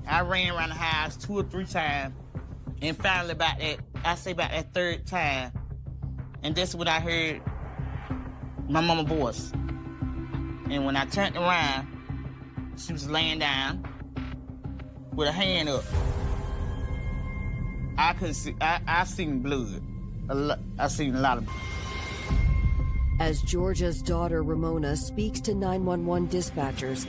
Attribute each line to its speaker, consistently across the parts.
Speaker 1: I ran around the house 2 or 3 times, and finally about that third time, and that's when I heard my mama's voice. And when I turned around, she was laying down with her hand up. I couldn't see, I seen blood. I seen a lot of blood.
Speaker 2: As Georgia's daughter, Ramona, speaks to 911 dispatchers,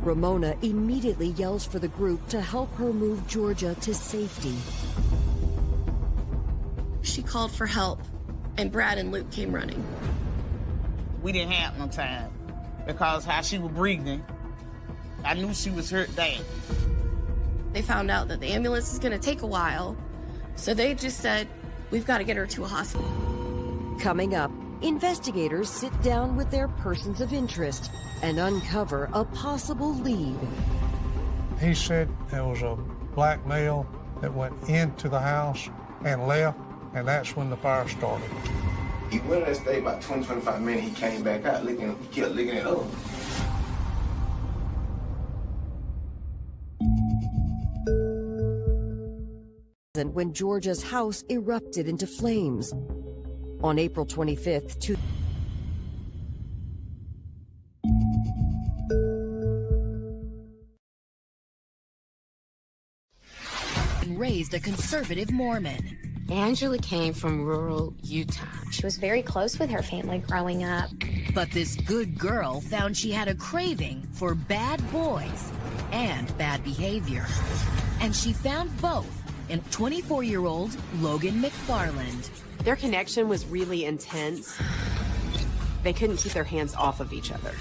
Speaker 2: Ramona immediately yells for the group to help her move Georgia to safety.
Speaker 3: She called for help, and Brad and Luke came running.
Speaker 1: We didn't have no time because how she was breathing, I knew she was hurt bad.
Speaker 3: They found out that the ambulance is gonna take a while, so they just said, we've got to get her to a hospital.
Speaker 2: Coming up, investigators sit down with their persons of interest and uncover a possible lead.
Speaker 4: He said there was a black male that went into the house and left, and that's when the fire started.
Speaker 5: He went in that state about 20-25 minutes. He came back out, he kept licking it up.
Speaker 2: When Georgia's house erupted into flames. On April 25th,
Speaker 6: raised a conservative Mormon.
Speaker 7: Angela came from rural Utah.
Speaker 8: She was very close with her family growing up.
Speaker 6: But this good girl found she had a craving for bad boys and bad behavior. And she found both in 24-year-old Logan McFarland.
Speaker 9: Their connection was really intense. They couldn't keep their hands off of each other.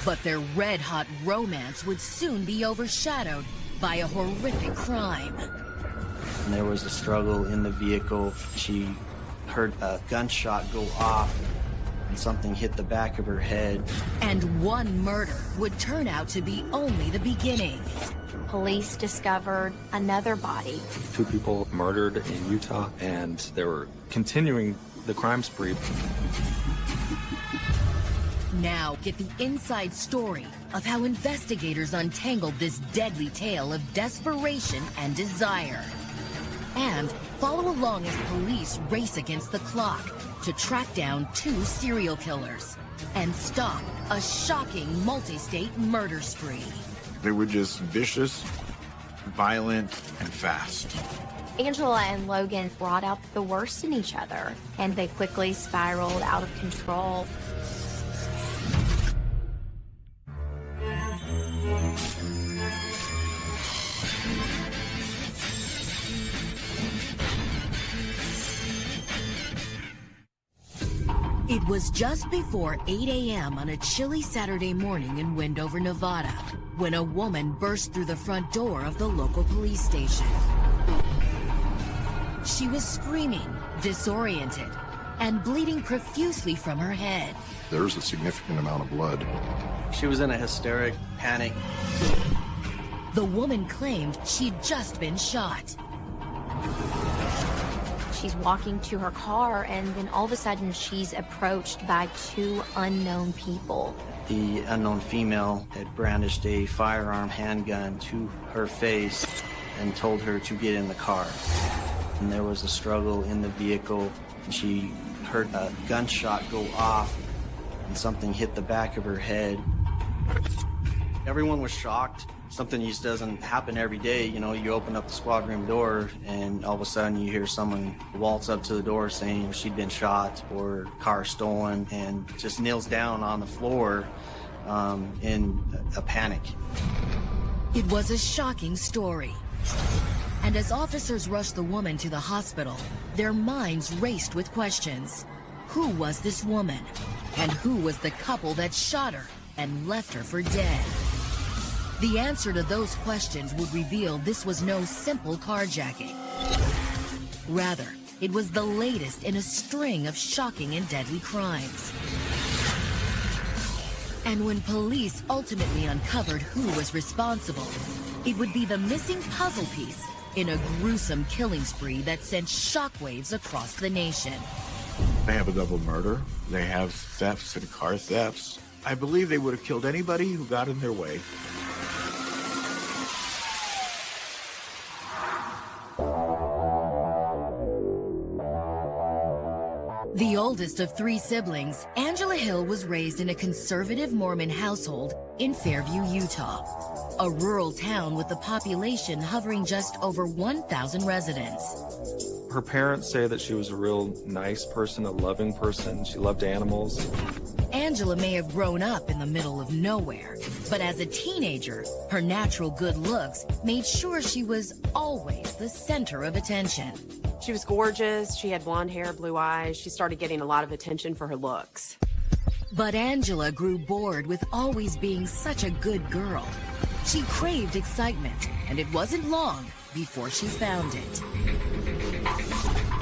Speaker 6: But their red-hot romance would soon be overshadowed by a horrific crime.
Speaker 10: And there was a struggle in the vehicle. She heard a gunshot go off and something hit the back of her head.
Speaker 6: And one murder would turn out to be only the beginning.
Speaker 8: Police discovered another body.
Speaker 11: 2 people murdered in Utah, and they were continuing the crime spree.
Speaker 6: Now get the inside story of how investigators untangled this deadly tale of desperation and desire. And follow along as police race against the clock to track down 2 serial killers and stop a shocking multi-state murder spree.
Speaker 12: They were just vicious, violent, and fast.
Speaker 8: Angela and Logan brought out the worst in each other, and they quickly spiraled out of control.
Speaker 6: It was just before 8 a.m. on a chilly Saturday morning in Wendover, Nevada, when a woman burst through the front door of the local police station. She was screaming, disoriented, and bleeding profusely from her head.
Speaker 12: There's a significant amount of blood.
Speaker 10: She was in a hysteric panic.
Speaker 6: The woman claimed she'd just been shot.
Speaker 8: She's walking to her car, and then all of a sudden she's approached by 2 unknown people.
Speaker 10: The unknown female had brandished a firearm handgun to her face and told her to get in the car. And there was a struggle in the vehicle. She heard a gunshot go off and something hit the back of her head. Everyone was shocked. Something just doesn't happen every day. You know, you open up the squad room door and all of a sudden you hear someone waltz up to the door saying she'd been shot or car stolen, and just kneels down on the floor in a panic.
Speaker 6: It was a shocking story. And as officers rushed the woman to the hospital, their minds raced with questions. Who was this woman? And who was the couple that shot her and left her for dead? The answer to those questions would reveal this was no simple carjacking. Rather, it was the latest in a string of shocking and deadly crimes. And when police ultimately uncovered who was responsible, it would be the missing puzzle piece in a gruesome killing spree that sent shockwaves across the nation.
Speaker 12: They have a double murder. They have thefts and car thefts. I believe they would have killed anybody who got in their way.
Speaker 6: The oldest of 3 siblings, Angela Hill was raised in a conservative Mormon household in Fairview, Utah, a rural town with a population hovering just over 1,000 residents.
Speaker 11: Her parents say that she was a real nice person, a loving person. She loved animals.
Speaker 6: Angela may have grown up in the middle of nowhere, but as a teenager, her natural good looks made sure she was always the center of attention.
Speaker 9: She was gorgeous. She had blonde hair, blue eyes. She started getting a lot of attention for her looks.
Speaker 6: But Angela grew bored with always being such a good girl. She craved excitement, and it wasn't long before she found it.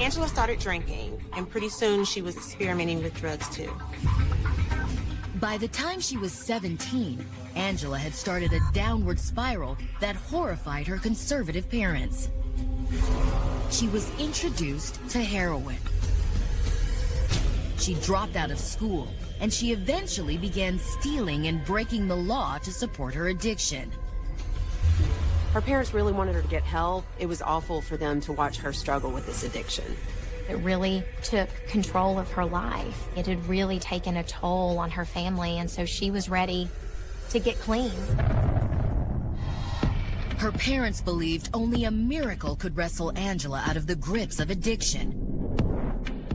Speaker 13: Angela started drinking, and pretty soon she was experimenting with drugs too.
Speaker 6: By the time she was 17, Angela had started a downward spiral that horrified her conservative parents. She was introduced to heroin. She dropped out of school, and she eventually began stealing and breaking the law to support her addiction.
Speaker 9: Her parents really wanted her to get help. It was awful for them to watch her struggle with this addiction.
Speaker 8: It really took control of her life. It had really taken a toll on her family, and so she was ready to get clean.
Speaker 6: Her parents believed only a miracle could wrestle Angela out of the grips of addiction.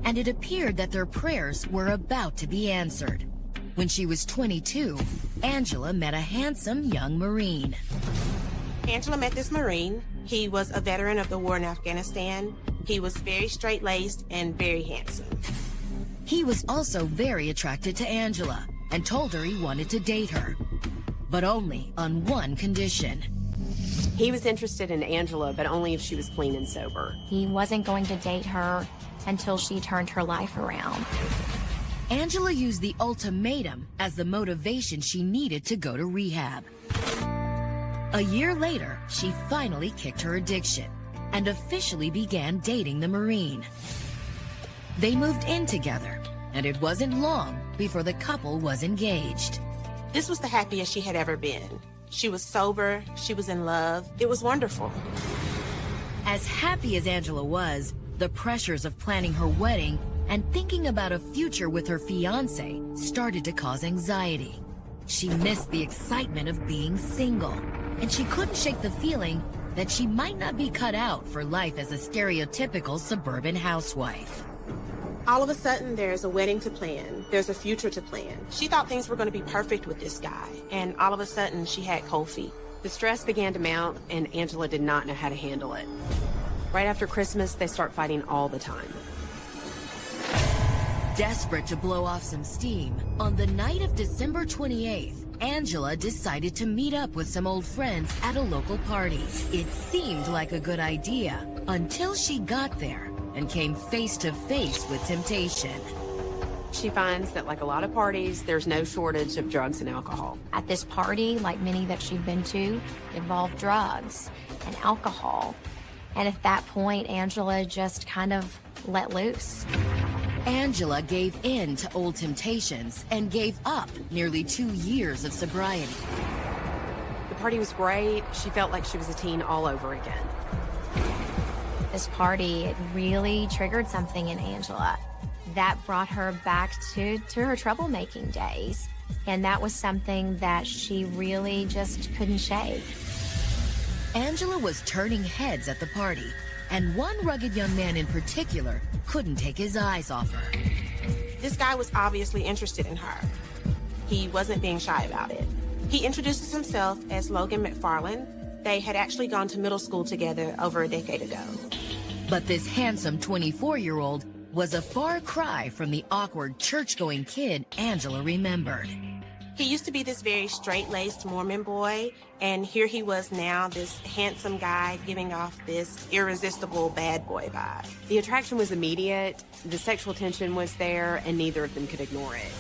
Speaker 6: And it appeared that their prayers were about to be answered. When she was 22, Angela met a handsome young Marine.
Speaker 13: Angela met this Marine. He was a veteran of the war in Afghanistan. He was very straight-laced and very handsome.
Speaker 6: He was also very attracted to Angela and told her he wanted to date her, but only on one condition.
Speaker 9: He was interested in Angela, but only if she was clean and sober.
Speaker 8: He wasn't going to date her until she turned her life around.
Speaker 6: Angela used the ultimatum as the motivation she needed to go to rehab. A year later, she finally kicked her addiction and officially began dating the Marine. They moved in together, and it wasn't long before the couple was engaged.
Speaker 13: This was the happiest she had ever been. She was sober, she was in love. It was wonderful.
Speaker 6: As happy as Angela was, the pressures of planning her wedding and thinking about a future with her fiancé started to cause anxiety. She missed the excitement of being single, and she couldn't shake the feeling that she might not be cut out for life as a stereotypical suburban housewife.
Speaker 13: All of a sudden, there's a wedding to plan. There's a future to plan. She thought things were going to be perfect with this guy, and all of a sudden, she had cold feet.
Speaker 9: The stress began to mount, and Angela did not know how to handle it. Right after Christmas, they start fighting all the time.
Speaker 6: Desperate to blow off some steam, on the night of December 28th, Angela decided to meet up with some old friends at a local party. It seemed like a good idea until she got there and came face to face with temptation.
Speaker 9: She finds that, like a lot of parties, there's no shortage of drugs and alcohol.
Speaker 8: At this party, like many that she'd been to, involved drugs and alcohol. And at that point, Angela just kind of let loose.
Speaker 6: Angela gave in to old temptations and gave up nearly 2 years of sobriety.
Speaker 9: The party was great. She felt like she was a teen all over again.
Speaker 8: This party, it really triggered something in Angela. That brought her back to her troublemaking days. And that was something that she really just couldn't shake.
Speaker 6: Angela was turning heads at the party, and one rugged young man in particular couldn't take his eyes off her.
Speaker 13: This guy was obviously interested in her. He wasn't being shy about it. He introduces himself as Logan McFarland. They had actually gone to middle school together over a decade ago.
Speaker 6: But this handsome 24-year-old was a far cry from the awkward church-going kid Angela remembered.
Speaker 13: He used to be this very straight-laced Mormon boy, and here he was now, this handsome guy giving off this irresistible bad boy vibe.
Speaker 9: The attraction was immediate, the sexual tension was there, and neither of them could ignore it.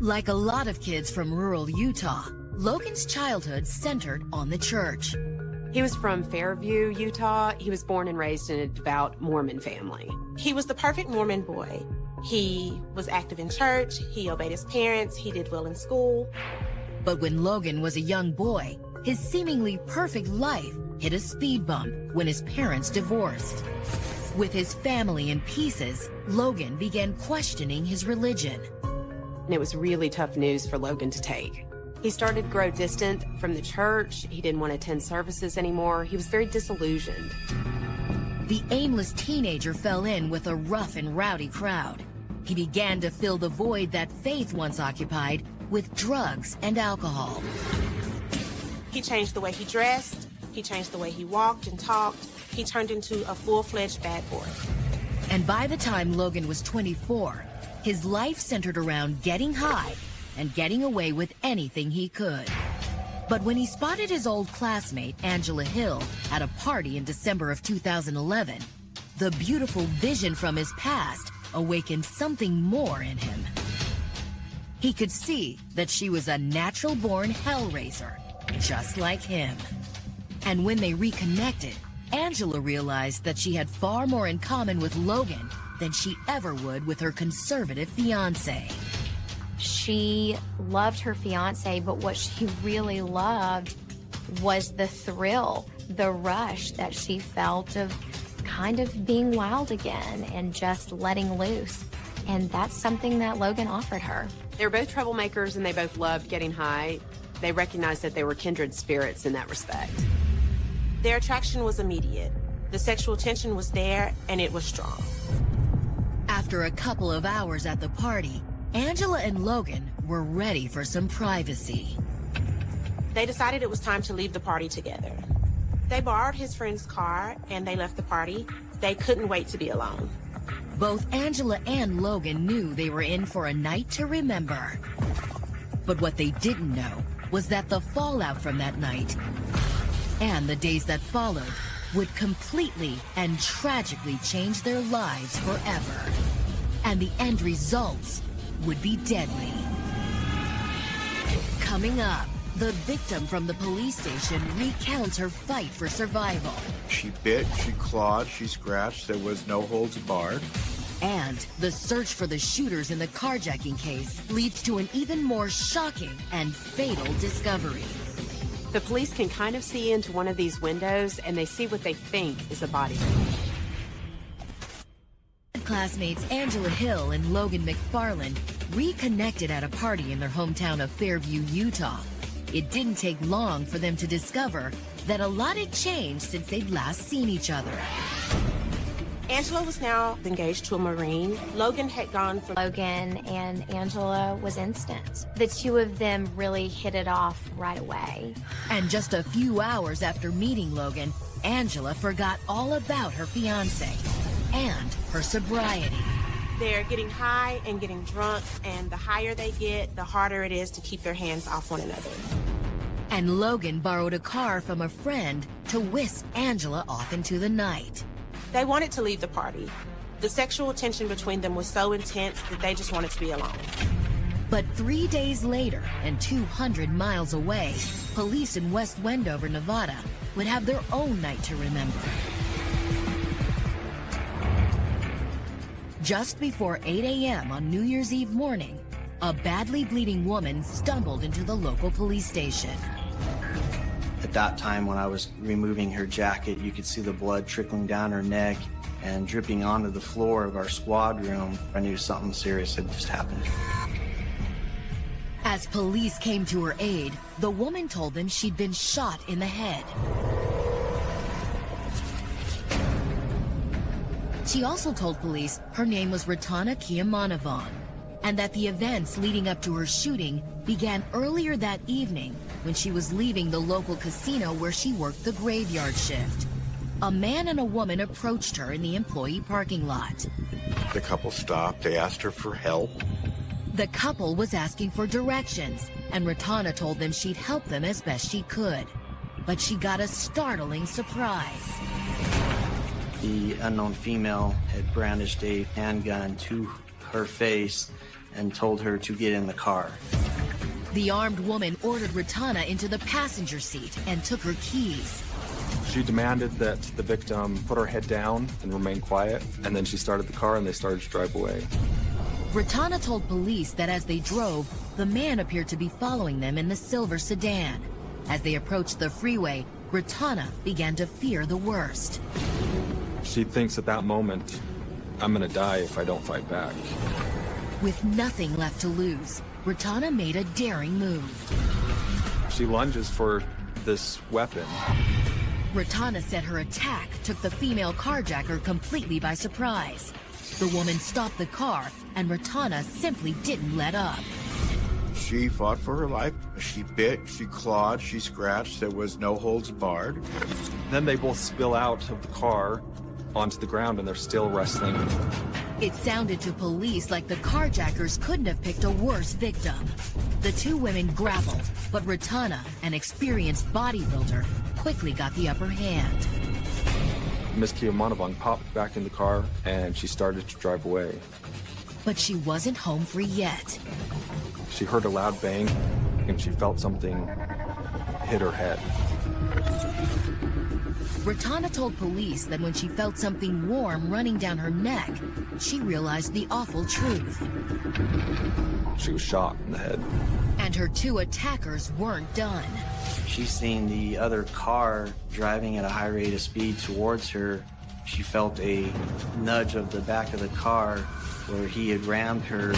Speaker 6: Like a lot of kids from rural Utah, Logan's childhood centered on the church.
Speaker 9: He was from Fairview, Utah. He was born and raised in a devout Mormon family.
Speaker 13: He was the perfect Mormon boy. He was active in church, he obeyed his parents, he did well in school.
Speaker 6: But when Logan was a young boy, his seemingly perfect life hit a speed bump when his parents divorced. With his family in pieces, Logan began questioning his religion.
Speaker 9: And it was really tough news for Logan to take. He started to grow distant from the church. He didn't want to attend services anymore. He was very disillusioned.
Speaker 6: The aimless teenager fell in with a rough and rowdy crowd. He began to fill the void that faith once occupied with drugs and alcohol.
Speaker 13: He changed the way he dressed. He changed the way he walked and talked. He turned into a full-fledged bad boy.
Speaker 6: And by the time Logan was 24, his life centered around getting high and getting away with anything he could. But when he spotted his old classmate, Angela Hill, at a party in December of 2011, the beautiful vision from his past awakened something more in him. He could see that she was a natural-born hellraiser, just like him. And when they reconnected, Angela realized that she had far more in common with Logan than she ever would with her conservative fiancé.
Speaker 8: She loved her fiance, but what she really loved was the thrill, the rush that she felt of kind of being wild again and just letting loose. And that's something that Logan offered her.
Speaker 9: They were both troublemakers and they both loved getting high. They recognized that they were kindred spirits in that respect.
Speaker 13: Their attraction was immediate. The sexual tension was there, and it was strong.
Speaker 6: After a couple of hours at the party, Angela and Logan were ready for some privacy.
Speaker 13: They decided it was time to leave the party together. They borrowed his friend's car, and they left the party. They couldn't wait to be alone.
Speaker 6: Both Angela and Logan knew they were in for a night to remember. But what they didn't know was that the fallout from that night and the days that followed would completely and tragically change their lives forever. And the end results would be deadly. Coming up, the victim from the police station recounts her fight for survival.
Speaker 12: She bit, she clawed, she scratched. There was no holds barred.
Speaker 6: And the search for the shooters in the carjacking case leads to an even more shocking and fatal discovery.
Speaker 9: The police can kind of see into one of these windows and they see what they think is a body.
Speaker 6: Classmates Angela Hill and Logan McFarland reconnected at a party in their hometown of Fairview, Utah. It didn't take long for them to discover that a lot had changed since they'd last seen each other.
Speaker 13: Angela was now engaged to a Marine. Logan had gone from...
Speaker 8: Logan and Angela was instant. The two of them really hit it off right away.
Speaker 6: And just a few hours after meeting Logan, Angela forgot all about her fiancé and her sobriety.
Speaker 13: They're getting high and getting drunk, and the higher they get, the harder it is to keep their hands off one another.
Speaker 6: And Logan borrowed a car from a friend to whisk Angela off into the night.
Speaker 13: They wanted to leave the party. The sexual tension between them was so intense that they just wanted to be alone.
Speaker 6: But 3 days later, and 200 miles away, police in West Wendover, Nevada, would have their own night to remember. Just before 8 a.m. on New Year's Eve morning, a badly bleeding woman stumbled into the local police station.
Speaker 10: At that time, when I was removing her jacket, you could see the blood trickling down her neck and dripping onto the floor of our squad room. I knew something serious had just happened.
Speaker 6: As police came to her aid, the woman told them she'd been shot in the head. She also told police her name was Ratana Kiamanavan, and that the events leading up to her shooting began earlier that evening when she was leaving the local casino where she worked the graveyard shift. A man and a woman approached her in the employee parking lot.
Speaker 12: The couple stopped. They asked her for help.
Speaker 6: The couple was asking for directions, and Ratana told them she'd help them as best she could. But she got a startling surprise.
Speaker 10: The unknown female had brandished a handgun to her face and told her to get in the car.
Speaker 6: The armed woman ordered Ratana into the passenger seat and took her keys.
Speaker 11: She demanded that the victim put her head down and remain quiet, and then she started the car and they started to drive away.
Speaker 6: Ratana told police that as they drove, the man appeared to be following them in the silver sedan. As they approached the freeway, Ratana began to fear the worst.
Speaker 11: She thinks at that moment, I'm gonna die if I don't fight back.
Speaker 6: With nothing left to lose, Ratana made a daring move.
Speaker 11: She lunges for this weapon.
Speaker 6: Ratana said her attack took the female carjacker completely by surprise. The woman stopped the car, and Ratana simply didn't let up.
Speaker 12: She fought for her life. She bit, she clawed, she scratched. There was no holds barred.
Speaker 11: Then they both spill out of the car onto the ground, and they're still wrestling.
Speaker 6: It sounded to police like the carjackers couldn't have picked a worse victim. The two women grappled, but Ratana, an experienced bodybuilder, quickly got the upper hand.
Speaker 11: Miss Kiamanavong popped back in the car, and she started to drive away.
Speaker 6: But she wasn't home free yet.
Speaker 11: She heard a loud bang, and she felt something hit her head.
Speaker 6: Ratana told police that when she felt something warm running down her neck, she realized the awful truth.
Speaker 11: She was shot in the head.
Speaker 6: And her two attackers weren't done.
Speaker 10: She's seen the other car driving at a high rate of speed towards her. She felt a nudge of the back of the car where he had rammed her.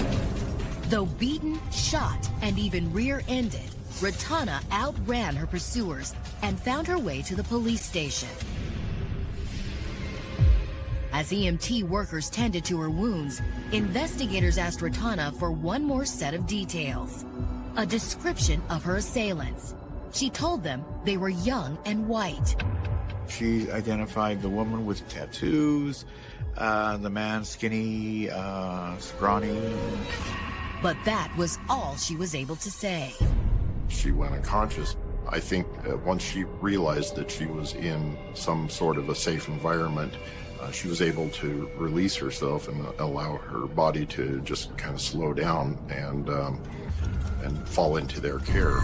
Speaker 6: Though beaten, shot, and even rear-ended, Ratana outran her pursuers and found her way to the police station. As EMT workers tended to her wounds, investigators asked Ratana for one more set of details. A description of her assailants. She told them they were young and white.
Speaker 12: She identified the woman with tattoos, the man skinny, scrawny.
Speaker 6: But that was all she was able to say.
Speaker 14: She went unconscious. I think once she realized that she was in some sort of a safe environment, she was able to release herself and allow her body to just kind of slow down and fall into their care.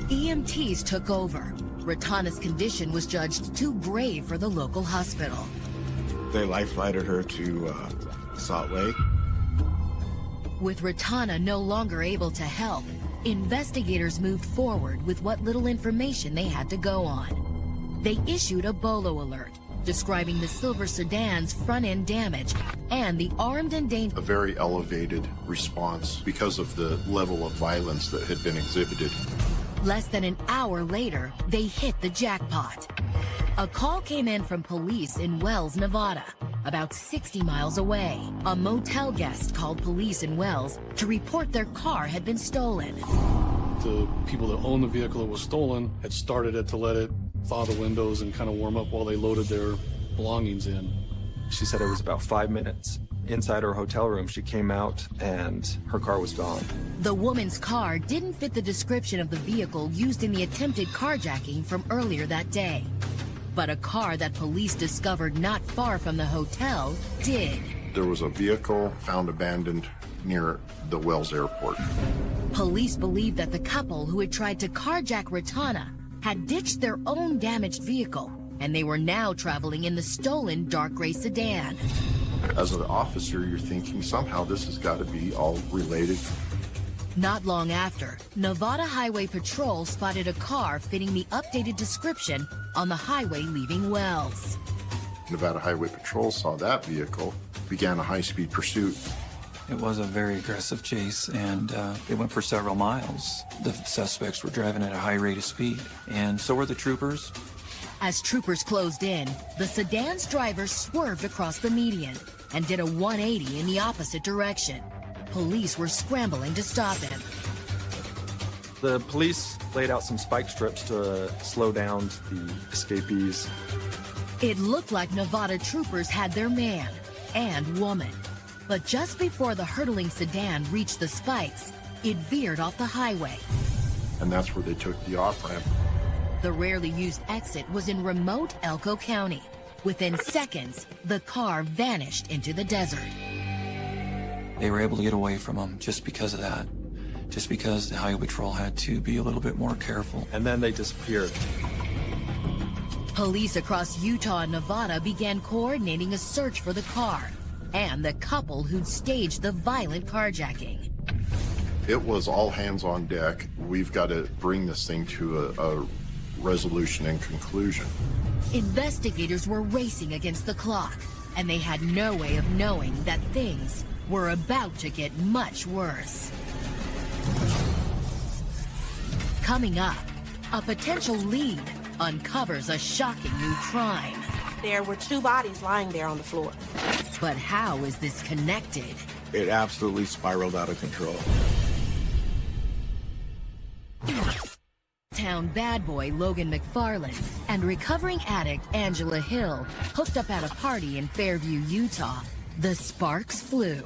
Speaker 6: EMTs took over. Ratana's condition was judged too grave for the local hospital.
Speaker 12: They life-flighted her to Salt Lake.
Speaker 6: With Ratana no longer able to help, investigators moved forward with what little information they had to go on. They issued a BOLO alert, describing the silver sedan's front-end damage and the armed and dangerous...
Speaker 14: A very elevated response because of the level of violence that had been exhibited.
Speaker 6: Less than an hour later, they hit the jackpot. A call came in from police in Wells, Nevada, about 60 miles away. A motel guest called police in Wells to report their car had been stolen.
Speaker 15: The people that owned the vehicle that was stolen had started it to let it thaw the windows and kind of warm up while they loaded their belongings in.
Speaker 11: She said it was about 5 minutes. Inside her hotel room, she came out and her car was gone.
Speaker 6: The woman's car didn't fit the description of the vehicle used in the attempted carjacking from earlier that day. But a car that police discovered not far from the hotel did.
Speaker 14: There was a vehicle found abandoned near the Wells airport.
Speaker 6: Police believe that the couple who had tried to carjack Ratana had ditched their own damaged vehicle, and they were now traveling in the stolen dark gray sedan.
Speaker 14: As an officer, you're thinking somehow this has got to be all related.
Speaker 6: Not long after, Nevada Highway Patrol spotted a car fitting the updated description on the highway leaving Wells.
Speaker 14: Nevada Highway Patrol saw that vehicle, began a high-speed pursuit.
Speaker 16: It was a very aggressive chase, and it went for several miles. The suspects were driving at a high rate of speed, and so were the troopers.
Speaker 6: As troopers closed in, the sedan's driver swerved across the median and did a 180 in the opposite direction. Police were scrambling to stop him.
Speaker 11: The police laid out some spike strips to slow down the escapees.
Speaker 6: It looked like Nevada troopers had their man and woman. But just before the hurtling sedan reached the spikes, it veered off the highway.
Speaker 14: And that's where they took the off-ramp.
Speaker 6: The rarely used exit was in remote Elko County. Within seconds, the car vanished into the desert.
Speaker 16: They were able to get away from them just because of that. Just because the Highway Patrol had to be a little bit more careful.
Speaker 11: And then they disappeared.
Speaker 6: Police across Utah and Nevada began coordinating a search for the car and the couple who'd staged the violent carjacking.
Speaker 14: It was all hands on deck. We've got to bring this thing to resolution and conclusion.
Speaker 6: Investigators were racing against the clock, and they had no way of knowing that things were about to get much worse. Coming up, a potential lead uncovers a shocking new crime.
Speaker 13: There were 2 bodies lying there on the floor.
Speaker 6: But how is this connected?
Speaker 12: It absolutely spiraled out of control.
Speaker 6: Town bad boy Logan McFarland and recovering addict Angela Hill hooked up at a party in Fairview, Utah. The sparks flew.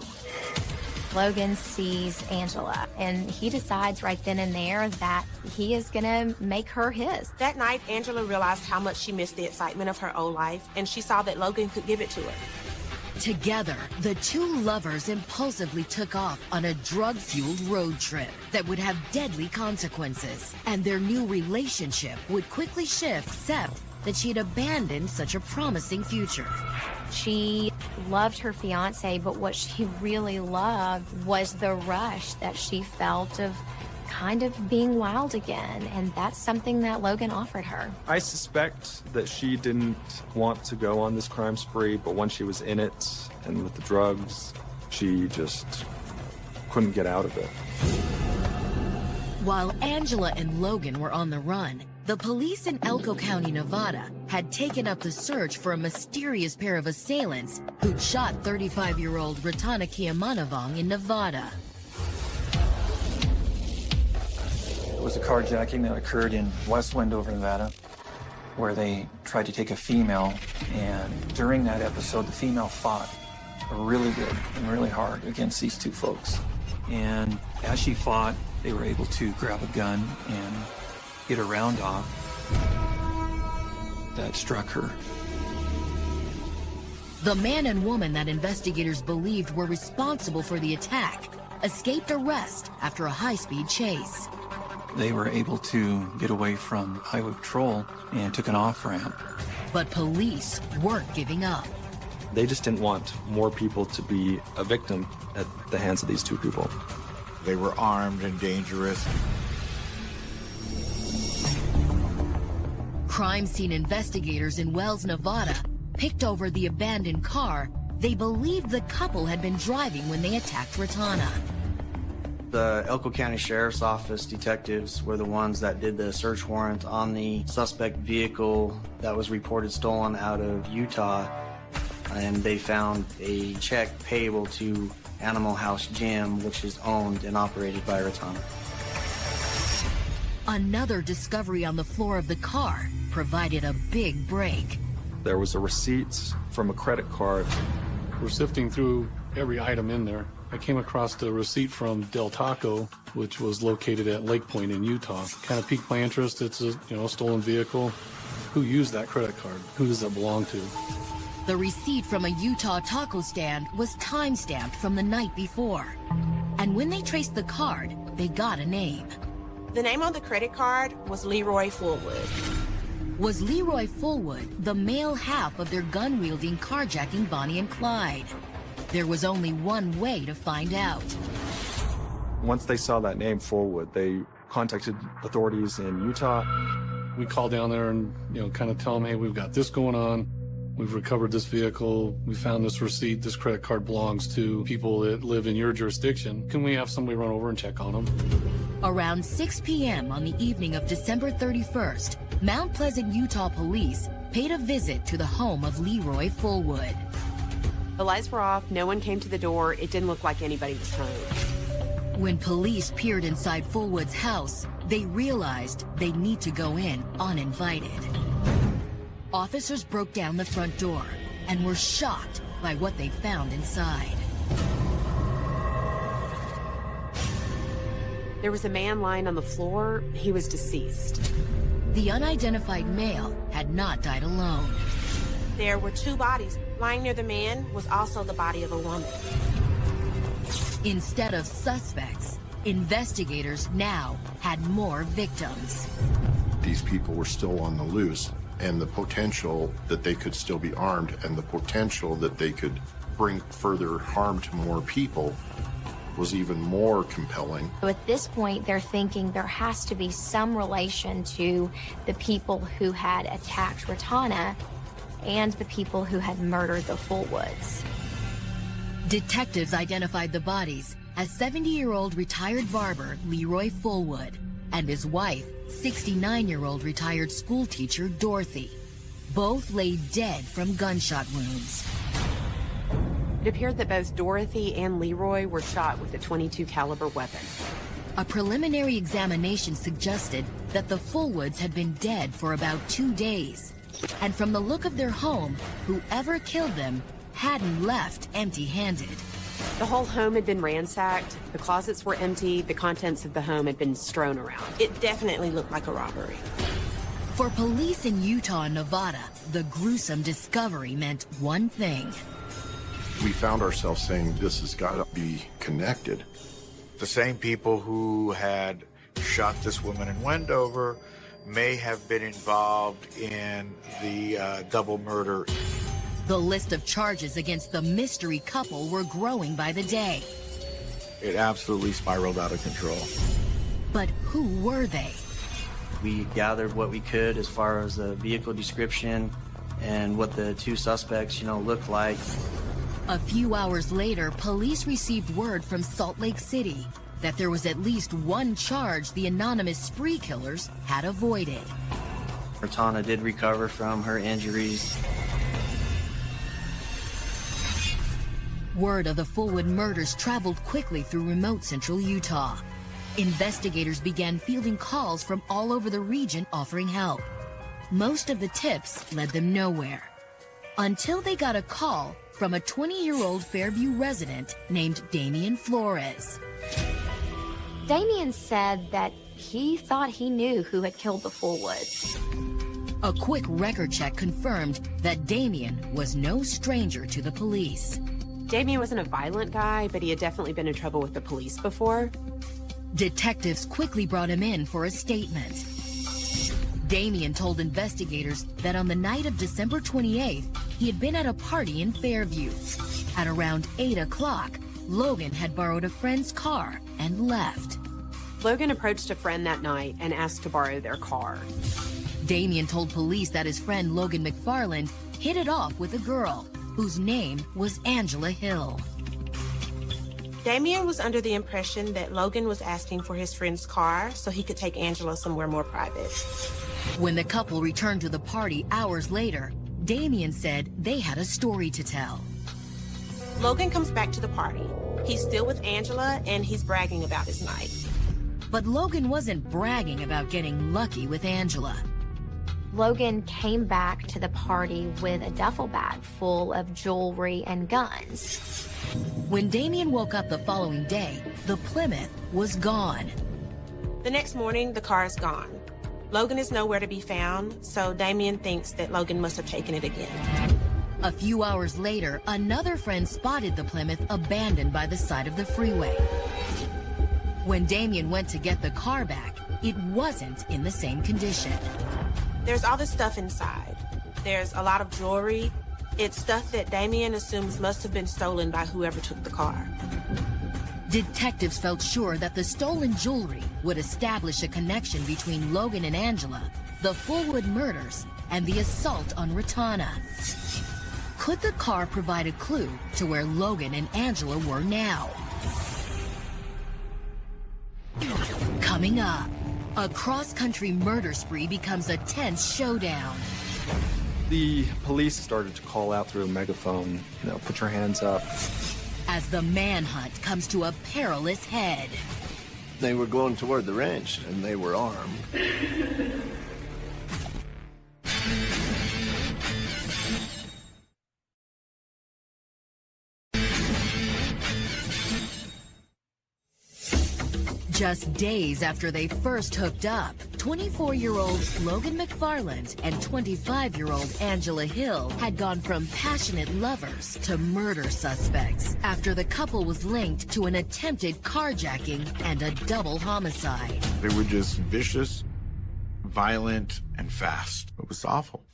Speaker 8: Logan sees Angela, and he decides right then and there that he is gonna make her his.
Speaker 13: That night, Angela realized how much she missed the excitement of her old life, and she saw that Logan could give it to her.
Speaker 6: Together, the 2 lovers impulsively took off on a drug-fueled road trip that would have deadly consequences, and their new relationship would quickly shift, except that she had abandoned such a promising future.
Speaker 8: She loved her fiance, but what she really loved was the rush that she felt of kind of being wild again, and that's something that Logan offered her.
Speaker 11: I suspect that she didn't want to go on this crime spree, but once she was in it and with the drugs, she just couldn't get out of it.
Speaker 6: While Angela and Logan were on the run, the police in Elko County, Nevada, had taken up the search for a mysterious pair of assailants who'd shot 35-year-old Ratana Kiamanavong in Nevada.
Speaker 16: It was a carjacking that occurred in West Wendover, Nevada, where they tried to take a female, and during that episode, the female fought really good and really hard against these 2 folks. And as she fought, they were able to grab a gun and get a round off that struck her.
Speaker 6: The man and woman that investigators believed were responsible for the attack escaped arrest after a high-speed chase.
Speaker 16: They were able to get away from highway patrol and took an off-ramp.
Speaker 6: But police weren't giving up.
Speaker 11: They just didn't want more people to be a victim at the hands of these 2 people.
Speaker 12: They were armed and dangerous.
Speaker 6: Crime scene investigators in Wells, Nevada, picked over the abandoned car they believed the couple had been driving when they attacked Ratana.
Speaker 10: The Elko County Sheriff's Office detectives were the ones that did the search warrant on the suspect vehicle that was reported stolen out of Utah, and they found a check payable to Animal House Gym, which is owned and operated by Ratana.
Speaker 6: Another discovery on the floor of the car provided a big break.
Speaker 11: There was a receipt from a credit card.
Speaker 15: We're sifting through every item in there. I came across the receipt from Del Taco, which was located at Lake Point in Utah. Kind of piqued my interest. It's a stolen vehicle. Who used that credit card? Who does that belong to?
Speaker 6: The receipt from a Utah taco stand was time-stamped from the night before. And when they traced the card, they got a name.
Speaker 13: The name on the credit card was Leroy Fullwood.
Speaker 6: Was Leroy Fullwood the male half of their gun-wielding carjacking Bonnie and Clyde? There was only one way to find out.
Speaker 11: Once they saw that name, Fullwood, they contacted authorities in Utah.
Speaker 15: We called down there and, kind of tell them, hey, we've got this going on. We've recovered this vehicle. We found this receipt. This credit card belongs to people that live in your jurisdiction. Can we have somebody run over and check on them?
Speaker 6: Around 6 p.m. on the evening of December 31st, Mount Pleasant, Utah police paid a visit to the home of Leroy Fullwood.
Speaker 9: The lights were off, no one came to the door, it didn't look like anybody was home.
Speaker 6: When police peered inside Fullwood's house, they realized they'd need to go in uninvited. Officers broke down the front door and were shocked by what they found inside.
Speaker 9: There was a man lying on the floor. He was deceased.
Speaker 6: The unidentified male had not died alone.
Speaker 13: There were 2 bodies. Lying near the man was also the body of a woman.
Speaker 6: Instead of suspects, investigators now had more victims.
Speaker 14: These people were still on the loose, and the potential that they could still be armed and the potential that they could bring further harm to more people was even more compelling.
Speaker 8: So at this point, they're thinking there has to be some relation to the people who had attacked Ratana and the people who had murdered the Fullwoods.
Speaker 6: Detectives identified the bodies as 70-year-old retired barber Leroy Fullwood and his wife, 69-year-old retired schoolteacher Dorothy. Both lay dead from gunshot wounds.
Speaker 9: It appeared that both Dorothy and Leroy were shot with a .22 caliber weapon.
Speaker 6: A preliminary examination suggested that the Fullwoods had been dead for about 2 days. And from the look of their home, whoever killed them hadn't left empty-handed.
Speaker 9: The whole home had been ransacked, the closets were empty, the contents of the home had been strewn around.
Speaker 13: It definitely looked like a robbery.
Speaker 6: For police in Utah and Nevada, the gruesome discovery meant one thing.
Speaker 14: We found ourselves saying, this has got to be connected.
Speaker 12: The same people who had shot this woman in Wendover may have been involved in the double murder.
Speaker 6: The list of charges against the mystery couple were growing by the day.
Speaker 12: It absolutely spiraled out of control.
Speaker 6: But who were they?
Speaker 10: We gathered what we could as far as the vehicle description and what the two suspects, looked like.
Speaker 6: A few hours later, police received word from Salt Lake City that there was at least one charge the anonymous spree killers had avoided.
Speaker 10: Ratana did recover from her injuries.
Speaker 6: Word of the Fullwood murders traveled quickly through remote central Utah. Investigators began fielding calls from all over the region offering help. Most of the tips led them nowhere, until they got a call from a 20-year-old Fairview resident named Damian Flores.
Speaker 8: Damian said that he thought he knew who had killed the Fullwoods.
Speaker 6: A quick record check confirmed that Damian was no stranger to the police.
Speaker 9: Damian wasn't a violent guy, but he had definitely been in trouble with the police before.
Speaker 6: Detectives quickly brought him in for a statement. Damian told investigators that on the night of December 28th, he had been at a party in Fairview. At around 8 o'clock, Logan had borrowed a friend's car and left.
Speaker 9: Logan approached a friend that night and asked to borrow their car.
Speaker 6: Damian told police that his friend Logan McFarland hit it off with a girl whose name was Angela Hill.
Speaker 13: Damian was under the impression that Logan was asking for his friend's car so he could take Angela somewhere more private.
Speaker 6: When the couple returned to the party hours later, Damian said they had a story to tell.
Speaker 13: Logan comes back to the party. He's still with Angela and he's bragging about his night.
Speaker 6: But Logan wasn't bragging about getting lucky with Angela.
Speaker 8: Logan came back to the party with a duffel bag full of jewelry and guns.
Speaker 6: When Damian woke up the following day, the Plymouth was gone.
Speaker 13: The next morning, the car is gone. Logan is nowhere to be found, so Damian thinks that Logan must have taken it again.
Speaker 6: A few hours later, another friend spotted the Plymouth abandoned by the side of the freeway. When Damian went to get the car back, it wasn't in the same condition.
Speaker 13: There's all this stuff inside. There's a lot of jewelry. It's stuff that Damian assumes must have been stolen by whoever took the car.
Speaker 6: Detectives felt sure that the stolen jewelry would establish a connection between Logan and Angela, the Fullwood murders, and the assault on Ratana. Could the car provide a clue to where Logan and Angela were now? Coming up, a cross-country murder spree becomes a tense showdown.
Speaker 11: The police started to call out through a megaphone, put your hands up.
Speaker 6: As the manhunt comes to a perilous head.
Speaker 17: They were going toward the ranch, and they were armed.
Speaker 6: Just days after they first hooked up, 24-year-old Logan McFarland and 25-year-old Angela Hill had gone from passionate lovers to murder suspects after the couple was linked to an attempted carjacking and a double homicide.
Speaker 12: They were just vicious, violent, and fast. It was awful.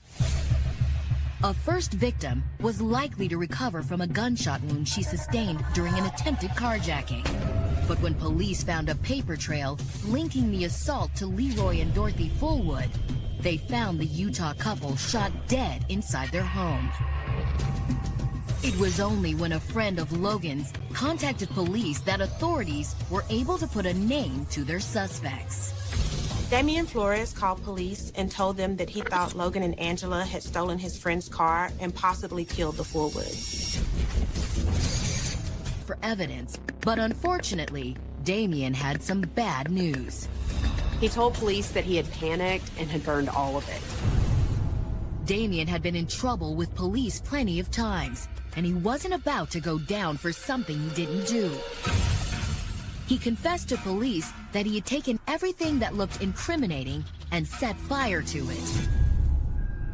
Speaker 6: A first victim was likely to recover from a gunshot wound she sustained during an attempted carjacking. But when police found a paper trail linking the assault to Leroy and Dorothy Fullwood, they found the Utah couple shot dead inside their home. It was only when a friend of Logan's contacted police that authorities were able to put a name to their suspects.
Speaker 13: Damian Flores called police and told them that he thought Logan and Angela had stolen his friend's car and possibly killed the Fullwoods.
Speaker 6: For evidence, but unfortunately, Damian had some bad news.
Speaker 9: He told police that he had panicked and had burned all of it.
Speaker 6: Damian had been in trouble with police plenty of times, and he wasn't about to go down for something he didn't do. He confessed to police that he had taken everything that looked incriminating and set fire to it.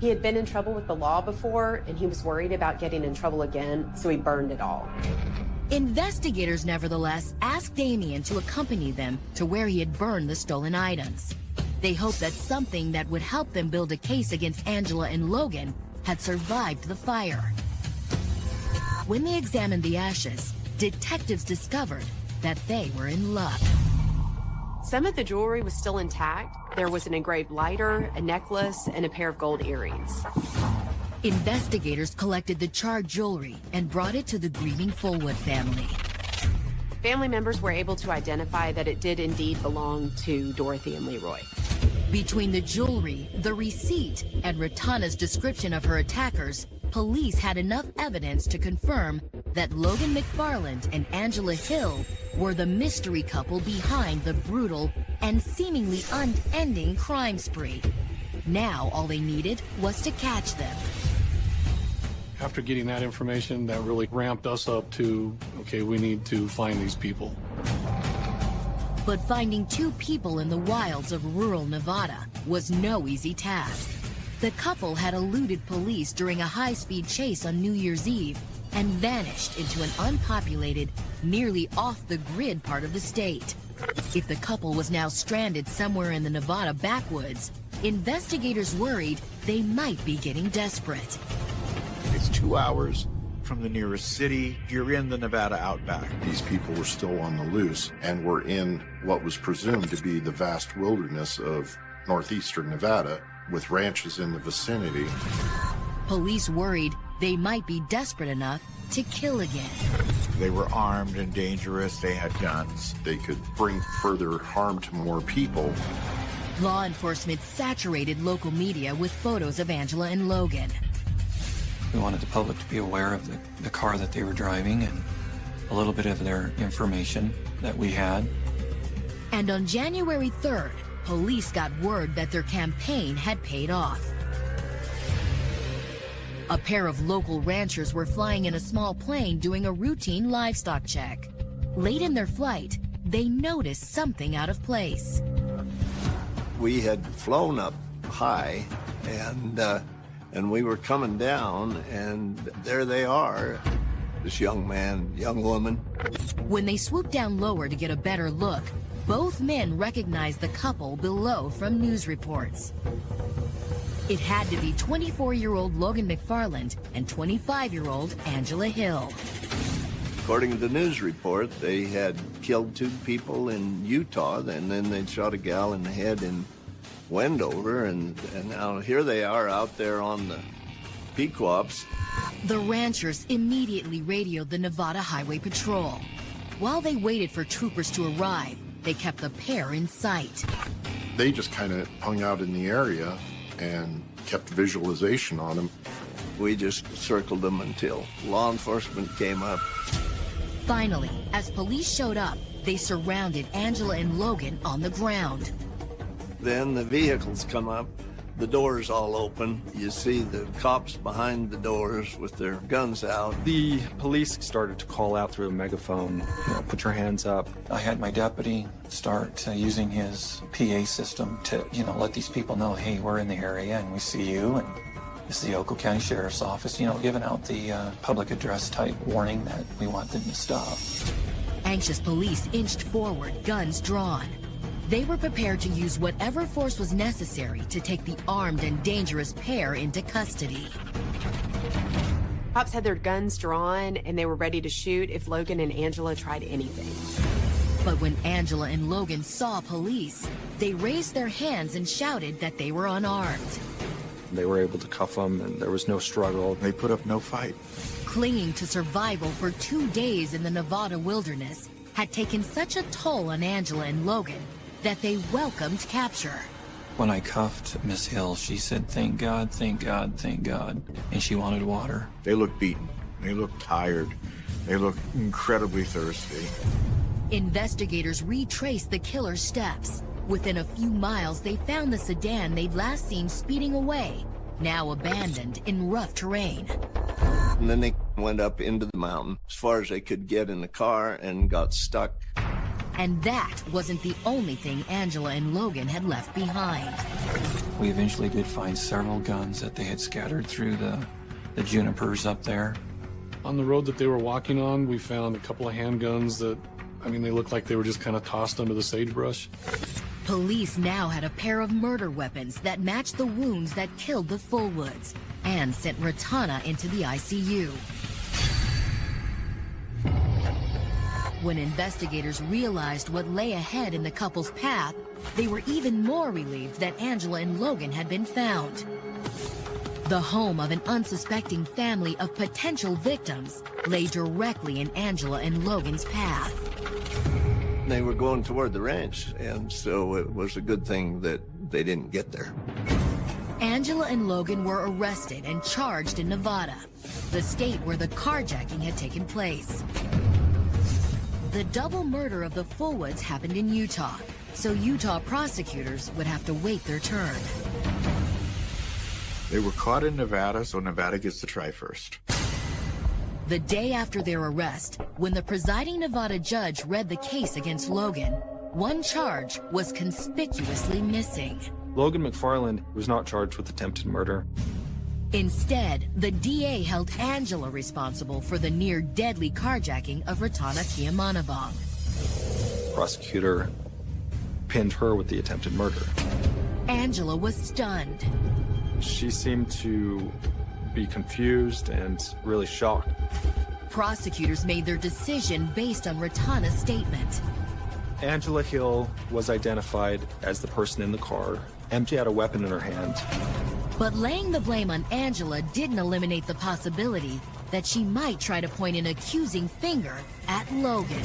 Speaker 9: He had been in trouble with the law before, and he was worried about getting in trouble again, so he burned it all.
Speaker 6: Investigators, nevertheless, asked Damian to accompany them to where he had burned the stolen items. They hoped that something that would help them build a case against Angela and Logan had survived the fire. When they examined the ashes, detectives discovered that they were in luck.
Speaker 9: Some of the jewelry was still intact. There was an engraved lighter, a necklace, and a pair of gold earrings.
Speaker 6: Investigators collected the charred jewelry and brought it to the grieving Fullwood family.
Speaker 9: Family members were able to identify that it did indeed belong to Dorothy and Leroy.
Speaker 6: Between the jewelry, the receipt, and Ratana's description of her attackers, police had enough evidence to confirm that Logan McFarland and Angela Hill were the mystery couple behind the brutal and seemingly unending crime spree. Now all they needed was to catch them.
Speaker 15: After getting that information, that really ramped us up to, okay, we need to find these people.
Speaker 6: But finding two people in the wilds of rural Nevada was no easy task. The couple had eluded police during a high-speed chase on New Year's Eve and vanished into an unpopulated, nearly off-the-grid part of the state. If the couple was now stranded somewhere in the Nevada backwoods, investigators worried they might be getting desperate.
Speaker 12: It's 2 hours from the nearest city. You're in the Nevada outback.
Speaker 14: These people were still on the loose and were in what was presumed to be the vast wilderness of northeastern Nevada, with ranches in the vicinity.
Speaker 6: Police worried they might be desperate enough to kill again.
Speaker 12: They were armed and dangerous. They had guns.
Speaker 14: They could bring further harm to more people.
Speaker 6: Law enforcement saturated local media with photos of Angela and Logan.
Speaker 16: We wanted the public to be aware of the car that they were driving and a little bit of their information that we had.
Speaker 6: And on January 3rd, police got word that their campaign had paid off. A pair of local ranchers were flying in a small plane doing a routine livestock check. Late in their flight, they noticed something out of place.
Speaker 17: We had flown up high, and we were coming down, and there they are, this young man, young woman.
Speaker 6: When they swooped down lower to get a better look, both men recognized the couple below from news reports. It had to be 24-year-old Logan McFarland and 25-year-old Angela Hill.
Speaker 17: According to the news report, they had killed 2 people in Utah, and then they'd shot a gal in the head in Wendover, and now here they are out there on the Pequops.
Speaker 6: The ranchers immediately radioed the Nevada Highway Patrol. While they waited for troopers to arrive, they kept the pair in sight.
Speaker 14: They just kind of hung out in the area and kept visualization on them.
Speaker 17: We just circled them until law enforcement came up.
Speaker 6: Finally, as police showed up, they surrounded Angela and Logan on the ground.
Speaker 17: Then the vehicles come up, the doors all open. You see the cops behind the doors with their guns out.
Speaker 11: The police started to call out through a megaphone, put your hands up.
Speaker 16: I had my deputy start using his PA system to, let these people know, hey, we're in the area and we see you. And this is the Oakland County Sheriff's Office, giving out the public address type warning that we want them to stop.
Speaker 6: Anxious police inched forward, guns drawn. They were prepared to use whatever force was necessary to take the armed and dangerous pair into custody.
Speaker 9: Cops had their guns drawn, and they were ready to shoot if Logan and Angela tried anything.
Speaker 6: But when Angela and Logan saw police, they raised their hands and shouted that they were unarmed.
Speaker 11: They were able to cuff them, and there was no struggle.
Speaker 12: They put up no fight.
Speaker 6: Clinging to survival for 2 days in the Nevada wilderness had taken such a toll on Angela and Logan that they welcomed capture.
Speaker 16: When I cuffed Miss Hill, she said, "Thank God, thank God, thank God," and she wanted water.
Speaker 12: They looked beaten. They looked tired. They looked incredibly thirsty.
Speaker 6: Investigators retraced the killer's steps. Within a few miles, they found the sedan they'd last seen speeding away, now abandoned in rough terrain.
Speaker 17: And then they went up into the mountain as far as they could get in the car and got stuck.
Speaker 6: And that wasn't the only thing Angela and Logan had left behind.
Speaker 16: We eventually did find several guns that they had scattered through the junipers up there.
Speaker 15: On the road that they were walking on, we found a couple of handguns that, they looked like they were just kind of tossed under the sagebrush.
Speaker 6: Police now had a pair of murder weapons that matched the wounds that killed the Fullwoods and sent Ratana into the ICU. When investigators realized what lay ahead in the couple's path, they were even more relieved that Angela and Logan had been found. The home of an unsuspecting family of potential victims lay directly in Angela and Logan's path.
Speaker 17: They were going toward the ranch, and so it was a good thing that they didn't get there.
Speaker 6: Angela and Logan were arrested and charged in Nevada, the state where the carjacking had taken place. The double murder of the Fullwoods happened in Utah, so Utah prosecutors would have to wait their turn.
Speaker 12: They were caught in Nevada, so Nevada gets to try first.
Speaker 6: The day after their arrest, when the presiding Nevada judge read the case against Logan, one charge was conspicuously missing.
Speaker 11: Logan McFarland was not charged with attempted murder.
Speaker 6: Instead, the DA held Angela responsible for the near-deadly carjacking of Ratana Kiamanavong.
Speaker 11: Prosecutor pinned her with the attempted murder.
Speaker 6: Angela was stunned.
Speaker 11: She seemed to be confused and really shocked.
Speaker 6: Prosecutors made their decision based on Ratana's statement.
Speaker 11: Angela Hill was identified as the person in the car. She had a weapon in her hand.
Speaker 6: But laying the blame on Angela didn't eliminate the possibility that she might try to point an accusing finger at Logan.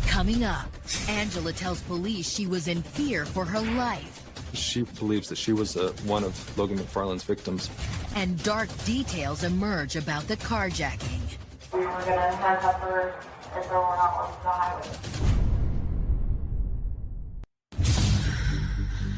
Speaker 6: Coming up, Angela tells police she was in fear for her life.
Speaker 11: She believes that she was one of Logan McFarland's victims.
Speaker 6: And dark details emerge about the carjacking.
Speaker 18: We were going to handcuff her and throw her out onto the highway.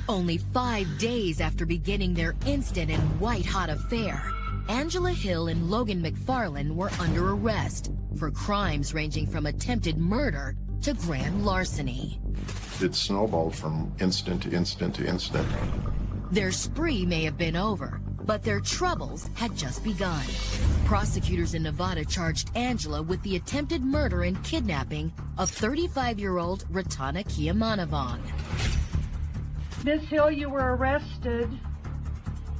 Speaker 6: Only 5 days after beginning their instant and white-hot affair, Angela Hill and Logan McFarland were under arrest for crimes ranging from attempted murder to grand larceny.
Speaker 14: It snowballed from incident to incident to incident.
Speaker 6: Their spree may have been over, but their troubles had just begun. Prosecutors in Nevada charged Angela with the attempted murder and kidnapping of 35-year-old Ratana Kiamanavong.
Speaker 19: Ms. Hill, you were arrested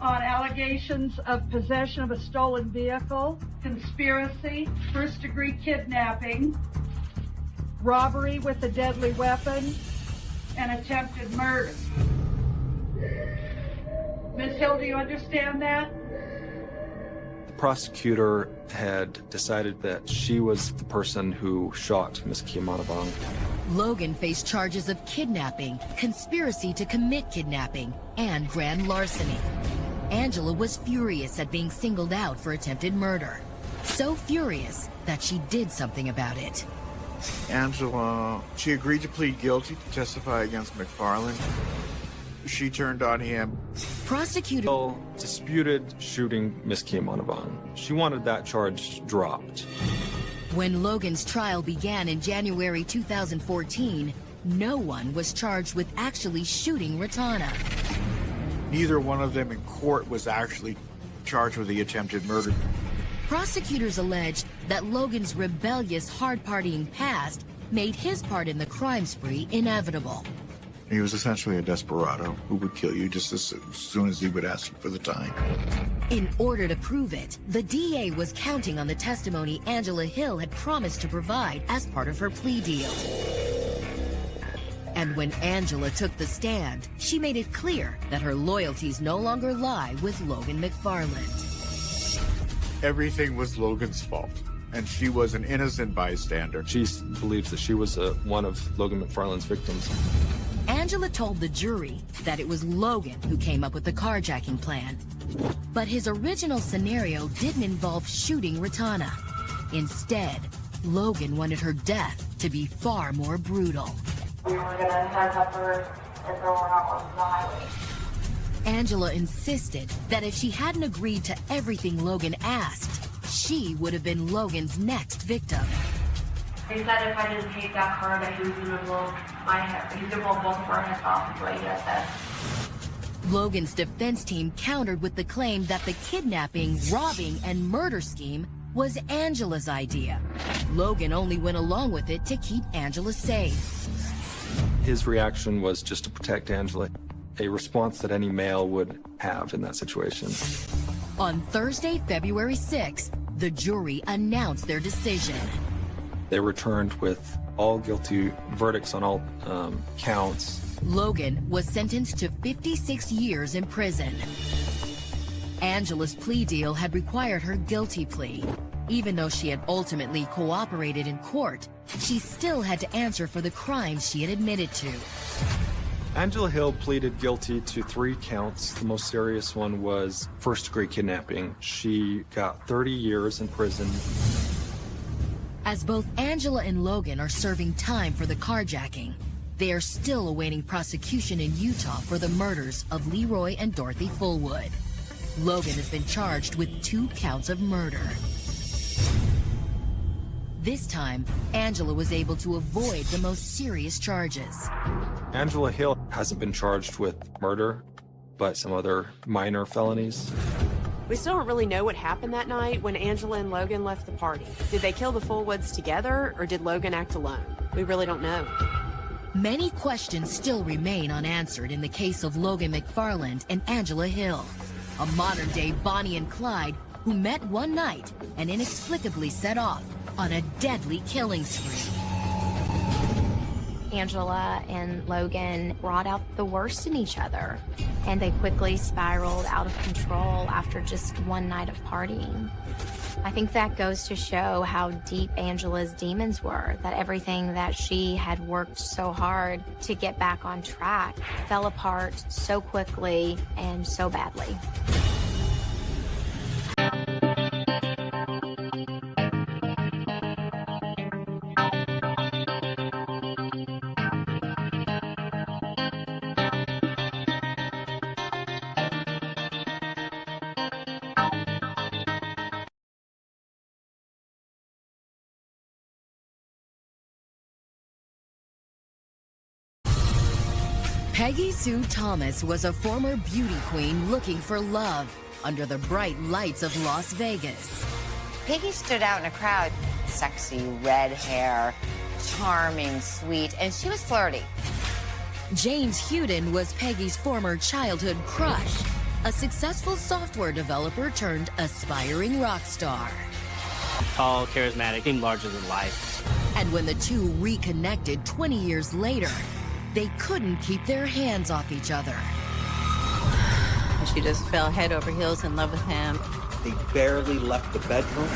Speaker 19: on allegations of possession of a stolen vehicle, conspiracy, first-degree kidnapping, robbery with a deadly weapon, and attempted murder. Ms. Hill, do you understand that?
Speaker 11: The prosecutor had decided that she was the person who shot Miss Kiamanavong.
Speaker 6: Logan faced charges of kidnapping, conspiracy to commit kidnapping, and grand larceny. Angela was furious at being singled out for attempted murder. So furious that she did something about it.
Speaker 12: Angela, she agreed to plead guilty to testify against McFarland. She turned on him.
Speaker 6: Prosecutor
Speaker 11: Hill disputed shooting Miss Kiamanavong. She wanted that charge dropped.
Speaker 6: When Logan's trial began in January 2014, no one was charged with actually shooting Ratana.
Speaker 12: Neither one of them in court was actually charged with the attempted murder.
Speaker 6: Prosecutors alleged that Logan's rebellious, hard-partying past made his part in the crime spree inevitable.
Speaker 12: He was essentially a desperado who would kill you just as soon as he would ask you for the time.
Speaker 6: In order to prove it, the DA was counting on the testimony Angela Hill had promised to provide as part of her plea deal. And when Angela took the stand, she made it clear that her loyalties no longer lie with Logan McFarland.
Speaker 12: Everything was Logan's fault, and she was an innocent bystander.
Speaker 11: She believes that she was one of Logan McFarland's victims.
Speaker 6: Angela told the jury that it was Logan who came up with the carjacking plan. But his original scenario didn't involve shooting Ratana. Instead, Logan wanted her death to be far more brutal.
Speaker 18: We were gonna handcuff her and throw her out onto the highway.
Speaker 6: Angela insisted that if she hadn't agreed to everything Logan asked, she would have been Logan's next victim.
Speaker 18: He said if I didn't take that car that he was gonna blow my head. He's gonna blow both of our heads off, is what he just said.
Speaker 6: Logan's defense team countered with the claim that the kidnapping, robbing, and murder scheme was Angela's idea. Logan only went along with it to keep Angela safe.
Speaker 11: His reaction was just to protect Angela, a response that any male would have in that situation.
Speaker 6: On Thursday, February 6th, the jury announced their decision.
Speaker 11: They returned with all guilty verdicts on all counts.
Speaker 6: Logan was sentenced to 56 years in prison. Angela's plea deal had required her guilty plea. Even though she had ultimately cooperated in court, she still had to answer for the crimes she had admitted to.
Speaker 11: Angela Hill pleaded guilty to 3 counts. The most serious one was first-degree kidnapping. She got 30 years in prison.
Speaker 6: As both Angela and Logan are serving time for the carjacking, they are still awaiting prosecution in Utah for the murders of Leroy and Dorothy Fullwood. Logan has been charged with 2 counts of murder. This time, Angela was able to avoid the most serious charges.
Speaker 11: Angela Hill hasn't been charged with murder, but some other minor felonies.
Speaker 9: We still don't really know what happened that night when Angela and Logan left the party. Did they kill the Fullwoods together, or did Logan act alone? We really don't know.
Speaker 6: Many questions still remain unanswered in the case of Logan McFarland and Angela Hill, a modern-day Bonnie and Clyde who met one night and inexplicably set off on a deadly killing spree.
Speaker 8: Angela and Logan brought out the worst in each other, and they quickly spiraled out of control after just one night of partying. I think that goes to show how deep Angela's demons were, that everything that she had worked so hard to get back on track fell apart so quickly and so badly.
Speaker 6: Peggy Sue Thomas was a former beauty queen looking for love under the bright lights of Las Vegas.
Speaker 20: Peggy stood out in a crowd. Sexy, red hair, charming, sweet, and she was flirty.
Speaker 6: James Hewden was Peggy's former childhood crush, a successful software developer turned aspiring rock star.
Speaker 21: Tall, charismatic, seemed larger than life.
Speaker 6: And when the two reconnected 20 years later, they couldn't keep their hands off each other.
Speaker 22: She just fell head over heels in love with him.
Speaker 23: They barely left the bedroom.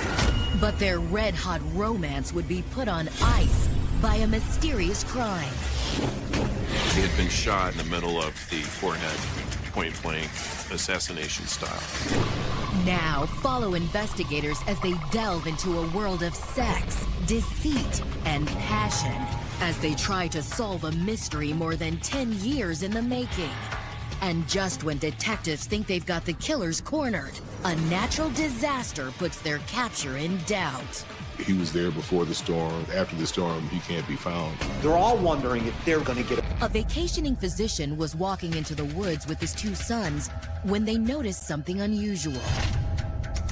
Speaker 6: But their red-hot romance would be put on ice by a mysterious crime.
Speaker 24: He had been shot in the middle of the forehead, point-blank, assassination style.
Speaker 6: Now, follow investigators as they delve into a world of sex, deceit, and passion as they try to solve a mystery more than 10 years in the making. And just when detectives think they've got the killers cornered, a natural disaster puts their capture in doubt.
Speaker 25: He was there before the storm. After the storm, he can't be found.
Speaker 23: They're all wondering if they're going to get
Speaker 6: A vacationing physician was walking into the woods with his 2 sons when they noticed something unusual.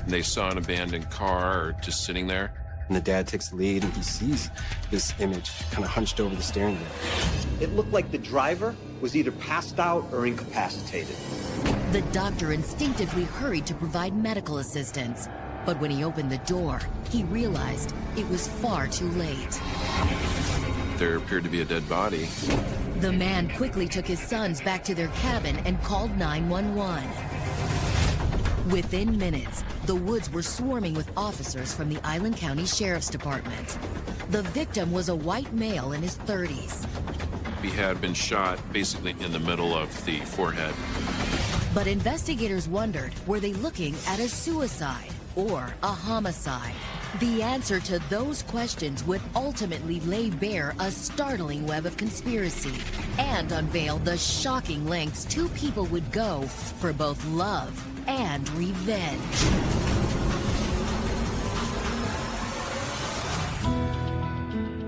Speaker 24: They saw an abandoned car just sitting there,
Speaker 1: And the dad takes the lead, and he sees this image kind of hunched over the steering wheel.
Speaker 23: It looked like the driver was either passed out or incapacitated.
Speaker 6: The doctor instinctively hurried to provide medical assistance. But when he opened the door, he realized it was far too late.
Speaker 24: There appeared to be a dead body.
Speaker 6: The man quickly took his sons back to their cabin and called 911. Within minutes, the woods were swarming with officers from the Island County Sheriff's Department. The victim was a white male in his 30s.
Speaker 24: He had been shot basically in the middle of the forehead.
Speaker 6: But investigators wondered, were they looking at a suicide or a homicide? The answer to those questions would ultimately lay bare a startling web of conspiracy and unveil the shocking lengths two people would go for both love and revenge.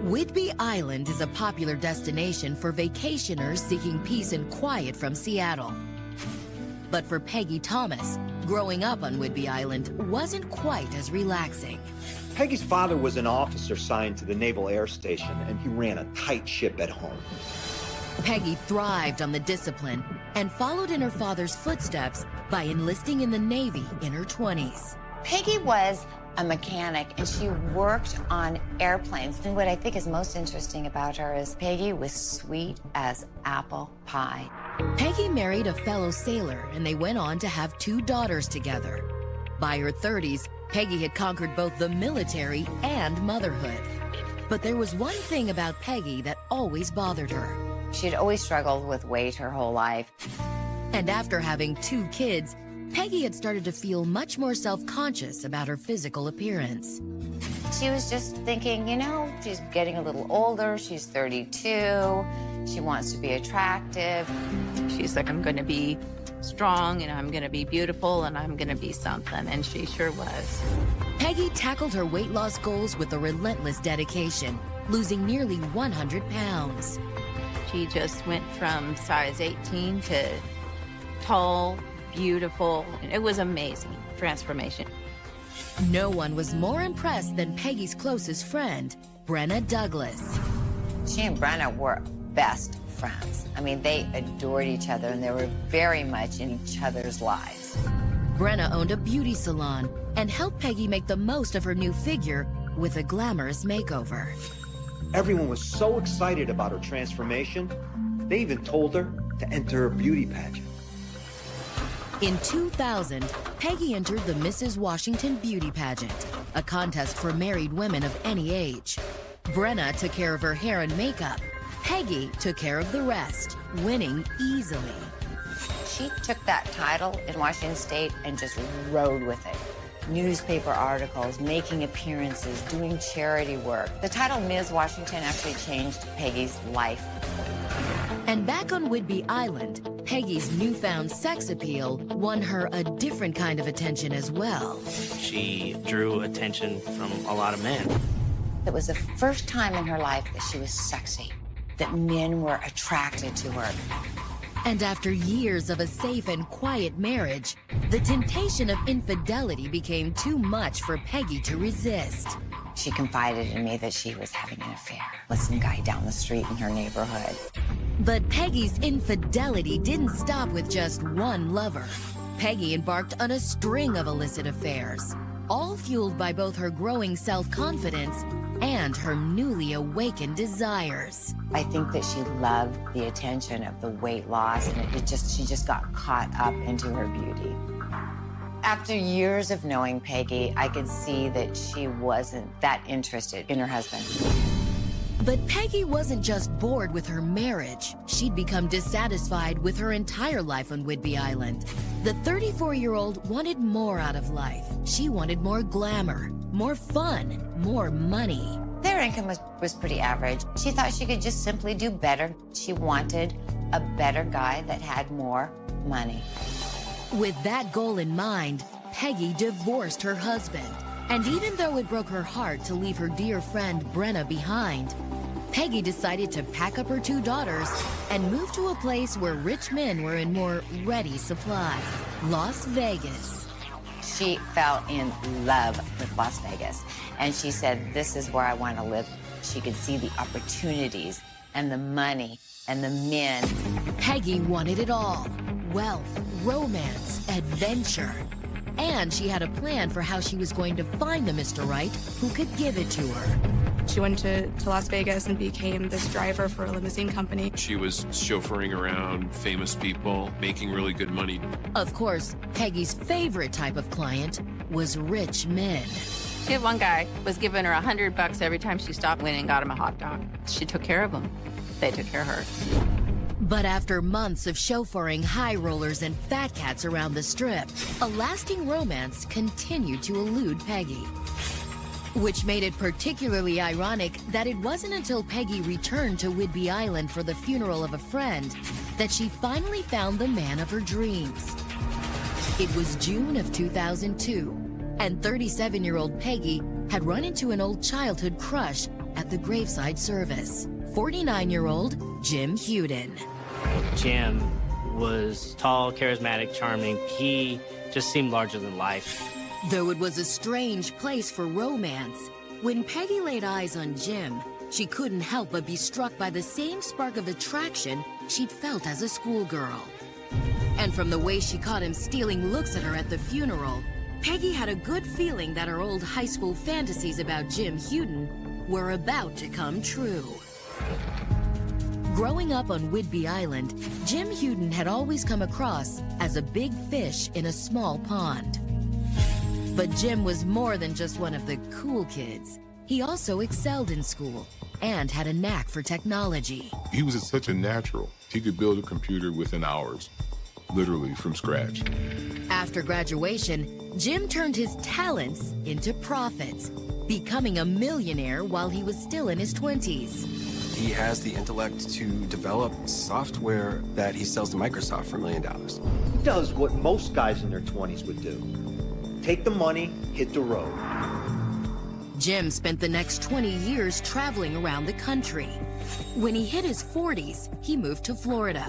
Speaker 6: Whidbey Island is a popular destination for vacationers seeking peace and quiet from Seattle. But for Peggy Thomas, growing up on Whidbey Island wasn't quite as relaxing.
Speaker 23: Peggy's father was an officer signed to the Naval Air Station, and he ran a tight ship at home.
Speaker 6: Peggy thrived on the discipline and followed in her father's footsteps by enlisting in the Navy in her 20s.
Speaker 20: Peggy was a mechanic, and she worked on airplanes. And what I think is most interesting about her is Peggy was sweet as apple pie.
Speaker 6: Peggy married a fellow sailor, and they went on to have 2 daughters together. By her 30s, Peggy had conquered both the military and motherhood. But there was one thing about Peggy that always bothered her.
Speaker 20: She'd always struggled with weight her whole life.
Speaker 6: And after having 2 kids, Peggy had started to feel much more self-conscious about her physical appearance.
Speaker 20: She was just thinking, you know, she's getting a little older, she's 32, she wants to be attractive.
Speaker 22: She's like, I'm going to be strong, and I'm going to be beautiful, and I'm going to be something, and she sure was.
Speaker 6: Peggy tackled her weight loss goals with a relentless dedication, losing nearly 100 pounds.
Speaker 22: She just went from size 18 to tall, beautiful. It was amazing transformation.
Speaker 6: No one was more impressed than Peggy's closest friend, Brenna Douglas.
Speaker 20: She and Brenna were best friends. I mean, they adored each other, and they were very much in each other's lives.
Speaker 6: Brenna owned a beauty salon and helped Peggy make the most of her new figure with a glamorous makeover.
Speaker 23: Everyone was so excited about her transformation, they even told her to enter a beauty pageant.
Speaker 6: In 2000, Peggy entered the Mrs. Washington Beauty Pageant, a contest for married women of any age. Brenna took care of her hair and makeup. Peggy took care of the rest, winning easily.
Speaker 20: She took that title in Washington State and just rode with it. Newspaper articles, making appearances, doing charity work. The title Ms. Washington actually changed Peggy's life.
Speaker 6: And back on Whidbey Island, Peggy's newfound sex appeal won her a different kind of attention as well.
Speaker 21: She drew attention from a lot of men.
Speaker 20: It was the first time in her life that she was sexy, that men were attracted to her.
Speaker 6: And after years of a safe and quiet marriage, the temptation of infidelity became too much for Peggy to resist.
Speaker 20: She confided in me that she was having an affair with some guy down the street in her neighborhood.
Speaker 6: But Peggy's infidelity didn't stop with just one lover. Peggy embarked on a string of illicit affairs, all fueled by both her growing self-confidence and her newly awakened desires.
Speaker 20: I think that she loved the attention of the weight loss, and she just got caught up into her beauty. After years of knowing Peggy, I could see that she wasn't that interested in her husband.
Speaker 6: But Peggy wasn't just bored with her marriage. She'd become dissatisfied with her entire life on Whidbey Island. The 34-year-old wanted more out of life. She wanted more glamour, more fun, more money.
Speaker 20: Their income was pretty average. She thought she could just simply do better. She wanted a better guy that had more money.
Speaker 6: With that goal in mind, Peggy divorced her husband. And even though it broke her heart to leave her dear friend Brenna behind, Peggy decided to pack up her 2 daughters and move to a place where rich men were in more ready supply, Las Vegas.
Speaker 20: She fell in love with Las Vegas. And she said, this is where I want to live. She could see the opportunities and the money and the men.
Speaker 6: Peggy wanted it all: wealth, romance, adventure. And she had a plan for how she was going to find the Mr. Right who could give it to her.
Speaker 2: She went to Las Vegas and became this driver for a limousine company.
Speaker 24: She was chauffeuring around famous people, making really good money.
Speaker 6: Of course, Peggy's favorite type of client was rich men.
Speaker 22: She had one guy was giving her $100 every time she stopped went and got him a hot dog. She took care of him. They took care of her.
Speaker 6: But after months of chauffeuring high rollers and fat cats around the strip, a lasting romance continued to elude Peggy. Which made it particularly ironic that it wasn't until Peggy returned to Whidbey Island for the funeral of a friend that she finally found the man of her dreams. It was June of 2002, and 37-year-old Peggy had run into an old childhood crush at the graveside service, 49-year-old Jim Huden.
Speaker 21: Jim was tall, charismatic, charming. He just seemed larger than life.
Speaker 6: Though it was a strange place for romance, when Peggy laid eyes on Jim, she couldn't help but be struck by the same spark of attraction she'd felt as a schoolgirl. And from the way she caught him stealing looks at her at the funeral, Peggy had a good feeling that her old high school fantasies about Jim Huden were about to come true. Growing up on Whidbey Island, Jim Huden had always come across as a big fish in a small pond. But Jim was more than just one of the cool kids. He also excelled in school and had a knack for technology.
Speaker 25: He was such a natural. He could build a computer within hours, literally from scratch.
Speaker 6: After graduation, Jim turned his talents into profits, becoming a millionaire while he was still in his 20s.
Speaker 1: He has the intellect to develop software that he sells to Microsoft for $1 million.
Speaker 23: He does what most guys in their 20s would do. Take the money, hit the road.
Speaker 6: Jim spent the next 20 years traveling around the country. When he hit his 40s, he moved to Florida,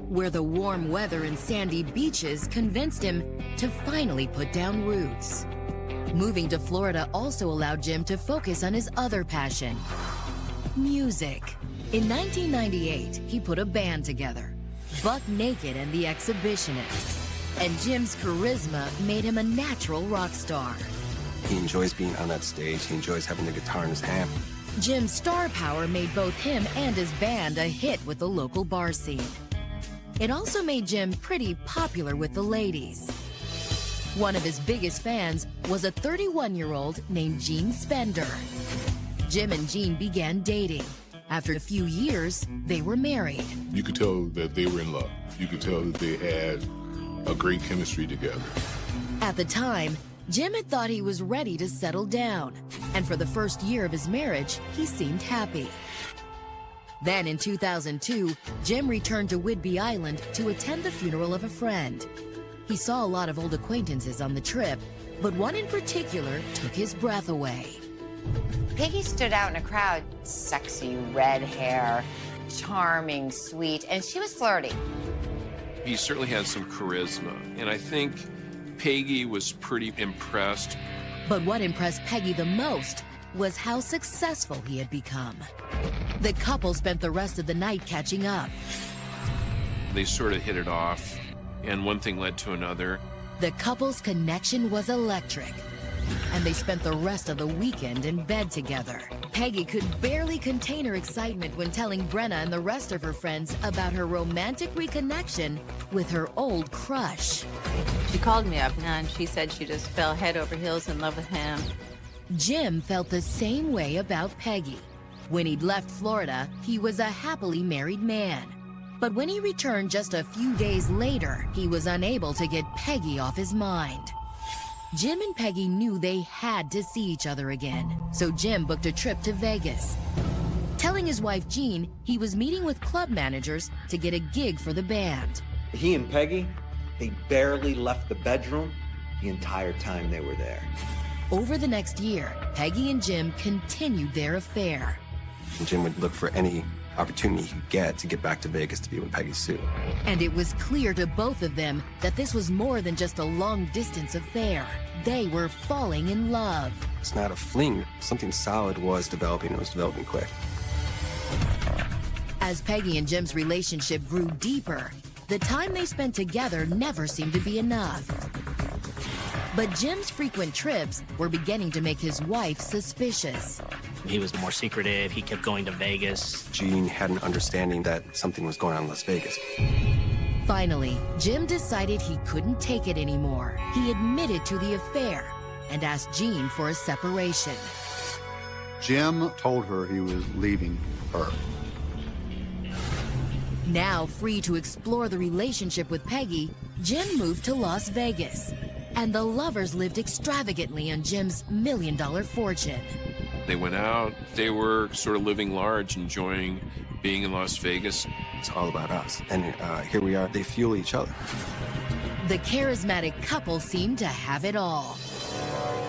Speaker 6: where the warm weather and sandy beaches convinced him to finally put down roots. Moving to Florida also allowed Jim to focus on his other passion: music. In 1998, he put a band together, Buck Naked and the Exhibitionists. And Jim's charisma made him a natural rock star.
Speaker 1: He enjoys being on that stage. He enjoys having the guitar in his hand.
Speaker 6: Jim's star power made both him and his band a hit with the local bar scene. It also made Jim pretty popular with the ladies. One of his biggest fans was a 31-year-old named Jean Spender. Jim and Jean began dating. After a few years, they were married.
Speaker 25: You could tell that they were in love. You could tell that they had a great chemistry together.
Speaker 6: At the time, Jim had thought he was ready to settle down, and for the first year of his marriage, he seemed happy. Then in 2002, Jim returned to Whidbey Island to attend the funeral of a friend. He saw a lot of old acquaintances on the trip, but one in particular took his breath away.
Speaker 20: Peggy stood out in a crowd. Sexy, red hair, charming, sweet, and she was flirty.
Speaker 24: He certainly had some charisma, and I think Peggy was pretty impressed.
Speaker 6: But what impressed Peggy the most was how successful he had become. The couple spent the rest of the night catching up.
Speaker 24: They sort of hit it off, and one thing led to another.
Speaker 6: The couple's connection was electric, and they spent the rest of the weekend in bed together. Peggy could barely contain her excitement when telling Brenna and the rest of her friends about her romantic reconnection with her old crush.
Speaker 22: She called me up and she said she just fell head over heels in love with him.
Speaker 6: Jim felt the same way about Peggy. When he'd left Florida, he was a happily married man. But when he returned just a few days later, he was unable to get Peggy off his mind. Jim and Peggy knew they had to see each other again, so Jim booked a trip to Vegas. Telling his wife Jean he was meeting with club managers to get a gig for the band.
Speaker 23: He and Peggy, they barely left the bedroom the entire time they were there.
Speaker 6: Over the next year, Peggy and Jim continued their affair.
Speaker 1: Jim would look for any opportunity he could get back to Vegas to be with Peggy Sue.
Speaker 6: And it was clear to both of them that this was more than just a long-distance affair. They were falling in love.
Speaker 1: It's not a fling. Something solid was developing. It was developing quick.
Speaker 6: As Peggy and Jim's relationship grew deeper, the time they spent together never seemed to be enough. But Jim's frequent trips were beginning to make his wife suspicious.
Speaker 21: He was more secretive. He kept going to Vegas.
Speaker 1: Gene had an understanding that something was going on in Las Vegas.
Speaker 6: Finally, Jim decided he couldn't take it anymore. He admitted to the affair and asked Gene for a separation.
Speaker 3: Jim told her he was leaving her.
Speaker 6: Now free to explore the relationship with Peggy, Jim moved to Las Vegas. And the lovers lived extravagantly on Jim's $1 million fortune.
Speaker 24: They went out. They were sort of living large, enjoying being in Las Vegas.
Speaker 1: It's all about us. And here we are. They fuel each other.
Speaker 6: The charismatic couple seemed to have it all.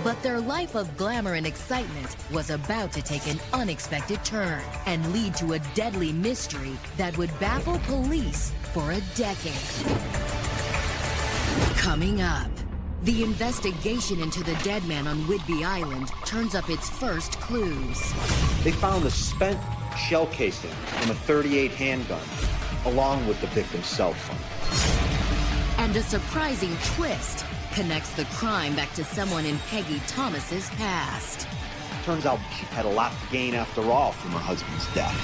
Speaker 6: But their life of glamour and excitement was about to take an unexpected turn and lead to a deadly mystery that would baffle police for a decade. Coming up, the investigation into the dead man on Whidbey Island turns up its first clues.
Speaker 23: They found a spent shell casing from a .38 handgun, along with the victim's cell phone.
Speaker 6: And a surprising twist connects the crime back to someone in Peggy Thomas's past.
Speaker 23: Turns out she had a lot to gain after all from her husband's death.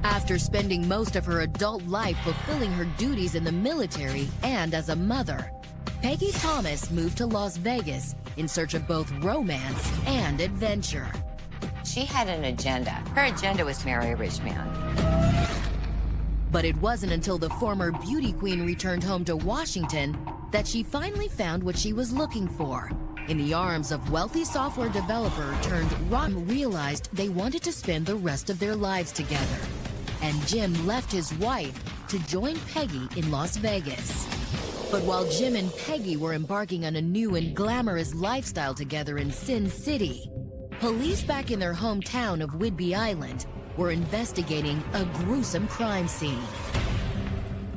Speaker 6: After spending most of her adult life fulfilling her duties in the military and as a mother, Peggy Thomas moved to Las Vegas in search of both romance and adventure.
Speaker 20: She had an agenda. Her agenda was to marry a rich man.
Speaker 6: But it wasn't until the former beauty queen returned home to Washington that she finally found what she was looking for. In the arms of wealthy software developer turned rotten, realized they wanted to spend the rest of their lives together. And Jim left his wife to join Peggy in Las Vegas. But while Jim and Peggy were embarking on a new and glamorous lifestyle together in Sin City, police back in their hometown of Whidbey Island were investigating a gruesome crime scene.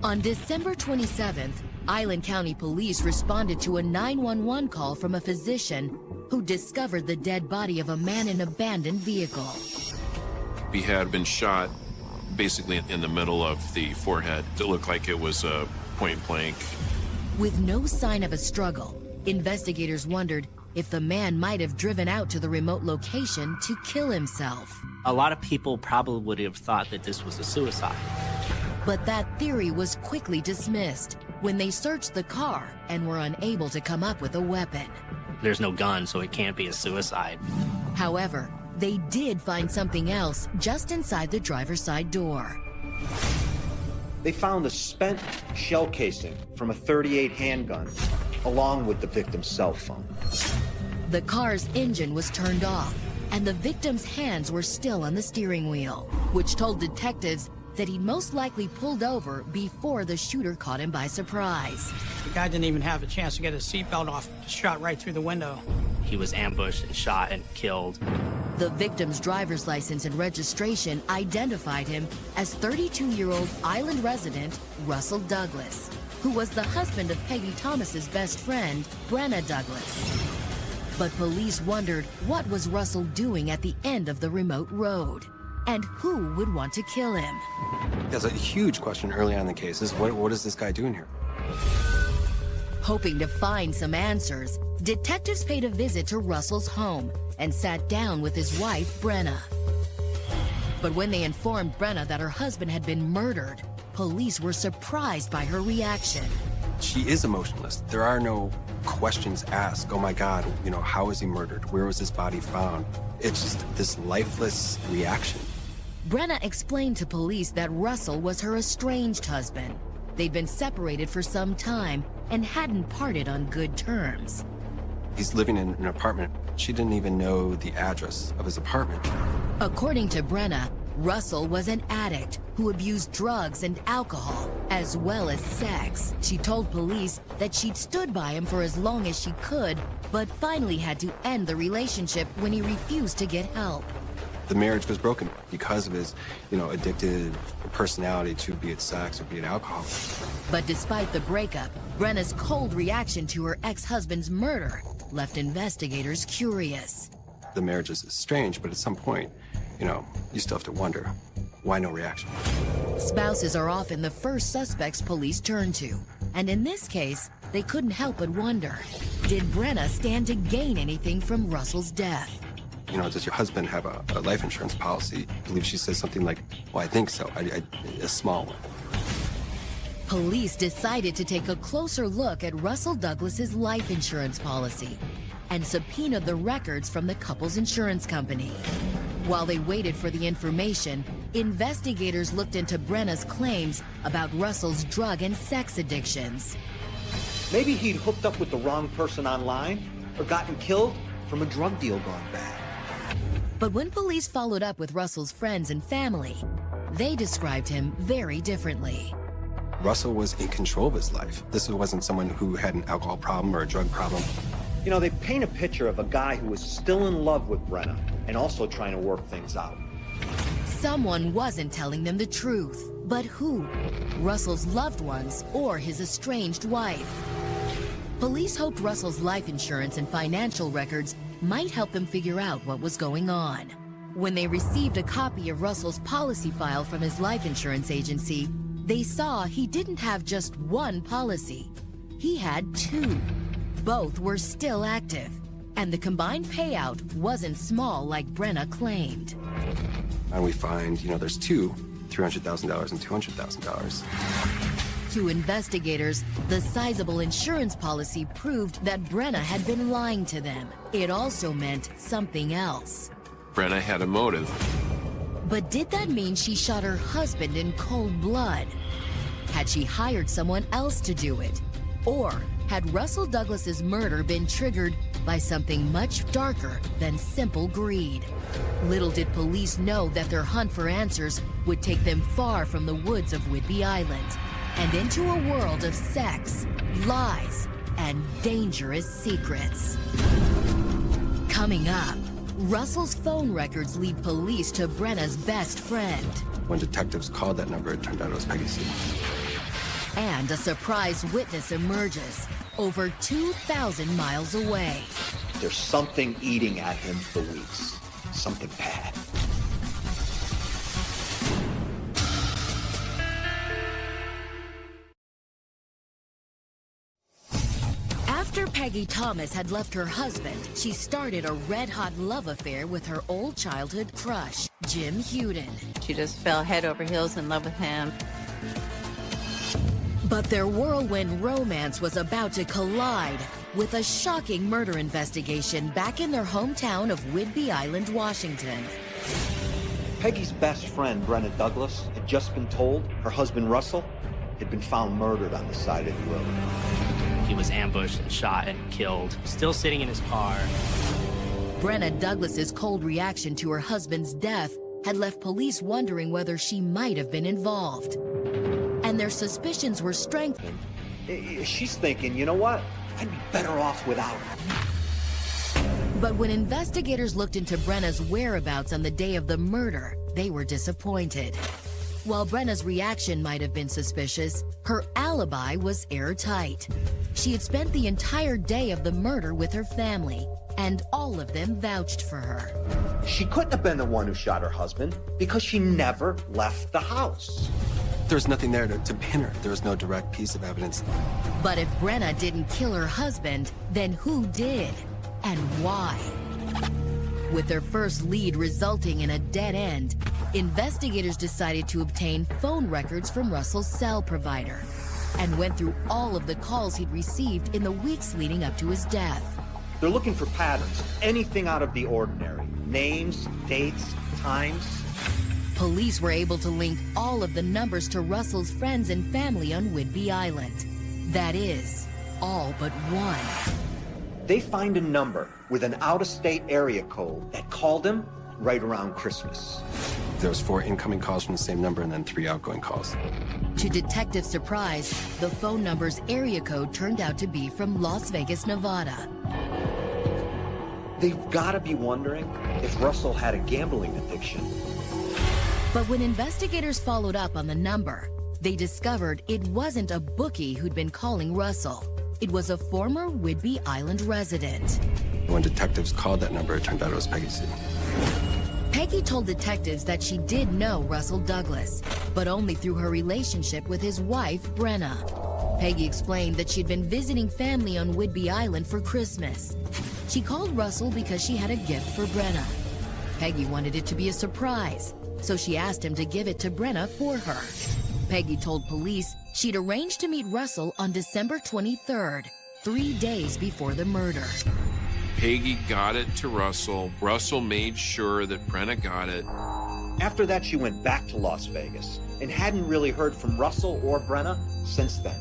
Speaker 6: On December 27th, Island County Police responded to a 911 call from a physician who discovered the dead body of a man in an abandoned vehicle.
Speaker 24: He had been shot basically in the middle of the forehead. It looked like it was a point blank.
Speaker 6: With no sign of a struggle, investigators wondered if the man might have driven out to the remote location to kill himself.
Speaker 21: A lot of people probably would have thought that this was a suicide.
Speaker 6: But that theory was quickly dismissed when they searched the car and were unable to come up with a weapon.
Speaker 21: There's no gun, so it can't be a suicide.
Speaker 6: However, they did find something else just inside the driver's side door.
Speaker 23: They found a spent shell casing from a .38 handgun, along with the victim's cell phone.
Speaker 6: The car's engine was turned off, and the victim's hands were still on the steering wheel, which told detectives that he most likely pulled over before the shooter caught him by surprise.
Speaker 4: The guy didn't even have a chance to get his seatbelt off, shot right through the window.
Speaker 21: He was ambushed and shot and killed.
Speaker 6: The victim's driver's license and registration identified him as 32-year-old island resident Russell Douglas, who was the husband of Peggy Thomas's best friend, Brenna Douglas. But police wondered what was Russell doing at the end of the remote road, and who would want to kill him.
Speaker 1: There's a huge question early on in the case is what is this guy doing here?
Speaker 6: Hoping to find some answers, detectives paid a visit to Russell's home and sat down with his wife, Brenna. But when they informed Brenna that her husband had been murdered, police were surprised by her reaction.
Speaker 1: She is emotionless. There are no questions asked. Oh my God, how was he murdered? Where was his body found? It's just this lifeless reaction.
Speaker 6: Brenna explained to police that Russell was her estranged husband. They'd been separated for some time and hadn't parted on good terms.
Speaker 1: He's living in an apartment. She didn't even know the address of his apartment.
Speaker 6: According to Brenna, Russell was an addict who abused drugs and alcohol, as well as sex. She told police that she'd stood by him for as long as she could, but finally had to end the relationship when he refused to get help.
Speaker 1: The marriage was broken because of his, addicted personality to be it sex or be it alcohol.
Speaker 6: But despite the breakup, Brenna's cold reaction to her ex-husband's murder left investigators curious.
Speaker 1: The marriage is strange, but at some point, you still have to wonder, why no reaction?
Speaker 6: Spouses are often the first suspects police turn to. And in this case, they couldn't help but wonder, did Brenna stand to gain anything from Russell's death?
Speaker 1: Does your husband have a life insurance policy? I believe she says something like, well, I think so, a small one.
Speaker 6: Police decided to take a closer look at Russell Douglas's life insurance policy and subpoenaed the records from the couple's insurance company. While they waited for the information, investigators looked into Brenna's claims about Russell's drug and sex addictions.
Speaker 23: Maybe he'd hooked up with the wrong person online or gotten killed from a drug deal gone bad.
Speaker 6: But when police followed up with Russell's friends and family, they described him very differently.
Speaker 1: Russell was in control of his life. This wasn't someone who had an alcohol problem or a drug problem.
Speaker 23: They paint a picture of a guy who was still in love with Brenna and also trying to work things out.
Speaker 6: Someone wasn't telling them the truth. But who? Russell's loved ones or his estranged wife? Police hoped Russell's life insurance and financial records might help them figure out what was going on. When they received a copy of Russell's policy file from his life insurance agency, they saw he didn't have just one policy. He had two. Both were still active, and the combined payout wasn't small like Brenna claimed.
Speaker 1: And we find, there's two, $300,000 and $200,000.
Speaker 6: To investigators, the sizable insurance policy proved that Brenna had been lying to them. It also meant something else.
Speaker 24: Brenna had a motive.
Speaker 6: But did that mean she shot her husband in cold blood? Had she hired someone else to do it? Or had Russell Douglas's murder been triggered by something much darker than simple greed? Little did police know that their hunt for answers would take them far from the woods of Whidbey Island and into a world of sex, lies, and dangerous secrets. Coming up, Russell's phone records lead police to Brenna's best friend.
Speaker 1: When detectives called that number, it turned out it was Peggy Sue.
Speaker 6: And a surprise witness emerges over 2,000 miles away.
Speaker 23: There's something eating at him for weeks. Something bad.
Speaker 6: After Peggy Thomas had left her husband, she started a red-hot love affair with her old childhood crush, Jim Huden.
Speaker 22: She just fell head over heels in love with him.
Speaker 6: But their whirlwind romance was about to collide with a shocking murder investigation back in their hometown of Whidbey Island, Washington.
Speaker 23: Peggy's best friend, Brenna Douglas, had just been told her husband, Russell, had been found murdered on the side of the road.
Speaker 21: He was ambushed and shot and killed, still sitting in his car.
Speaker 6: Brenna Douglas's cold reaction to her husband's death had left police wondering whether she might have been involved. And their suspicions were strengthened.
Speaker 23: She's thinking, you know what? I'd be better off without her.
Speaker 6: But when investigators looked into Brenna's whereabouts on the day of the murder, they were disappointed. While Brenna's reaction might have been suspicious, her alibi was airtight. She had spent the entire day of the murder with her family, and all of them vouched for her.
Speaker 23: She couldn't have been the one who shot her husband because she never left the house.
Speaker 1: There's nothing there to pin her. There was no direct piece of evidence.
Speaker 6: But if Brenna didn't kill her husband, then who did? And why? With their first lead resulting in a dead end, investigators decided to obtain phone records from Russell's cell provider and went through all of the calls he'd received in the weeks leading up to his death.
Speaker 23: They're looking for patterns, anything out of the ordinary. Names, dates, times.
Speaker 6: Police were able to link all of the numbers to Russell's friends and family on Whidbey Island. That is, all but one.
Speaker 23: They find a number with an out-of-state area code that called him right around Christmas.
Speaker 1: There was 4 incoming calls from the same number and then 3 outgoing calls.
Speaker 6: To detectives' surprise, the phone number's area code turned out to be from Las Vegas, Nevada.
Speaker 23: They've got to be wondering if Russell had a gambling addiction.
Speaker 6: But when investigators followed up on the number, they discovered it wasn't a bookie who'd been calling Russell. It was a former Whidbey Island resident.
Speaker 1: When detectives called that number, it turned out it was Peggy Sue.
Speaker 6: Peggy told detectives that she did know Russell Douglas, but only through her relationship with his wife, Brenna. Peggy explained that she'd been visiting family on Whidbey Island for Christmas. She called Russell because she had a gift for Brenna. Peggy wanted it to be a surprise, so she asked him to give it to Brenna for her. Peggy told police she'd arranged to meet Russell on December 23rd, 3 days before the murder.
Speaker 24: Peggy got it to Russell. Russell made sure that Brenna got it.
Speaker 23: After that, she went back to Las Vegas and hadn't really heard from Russell or Brenna since then.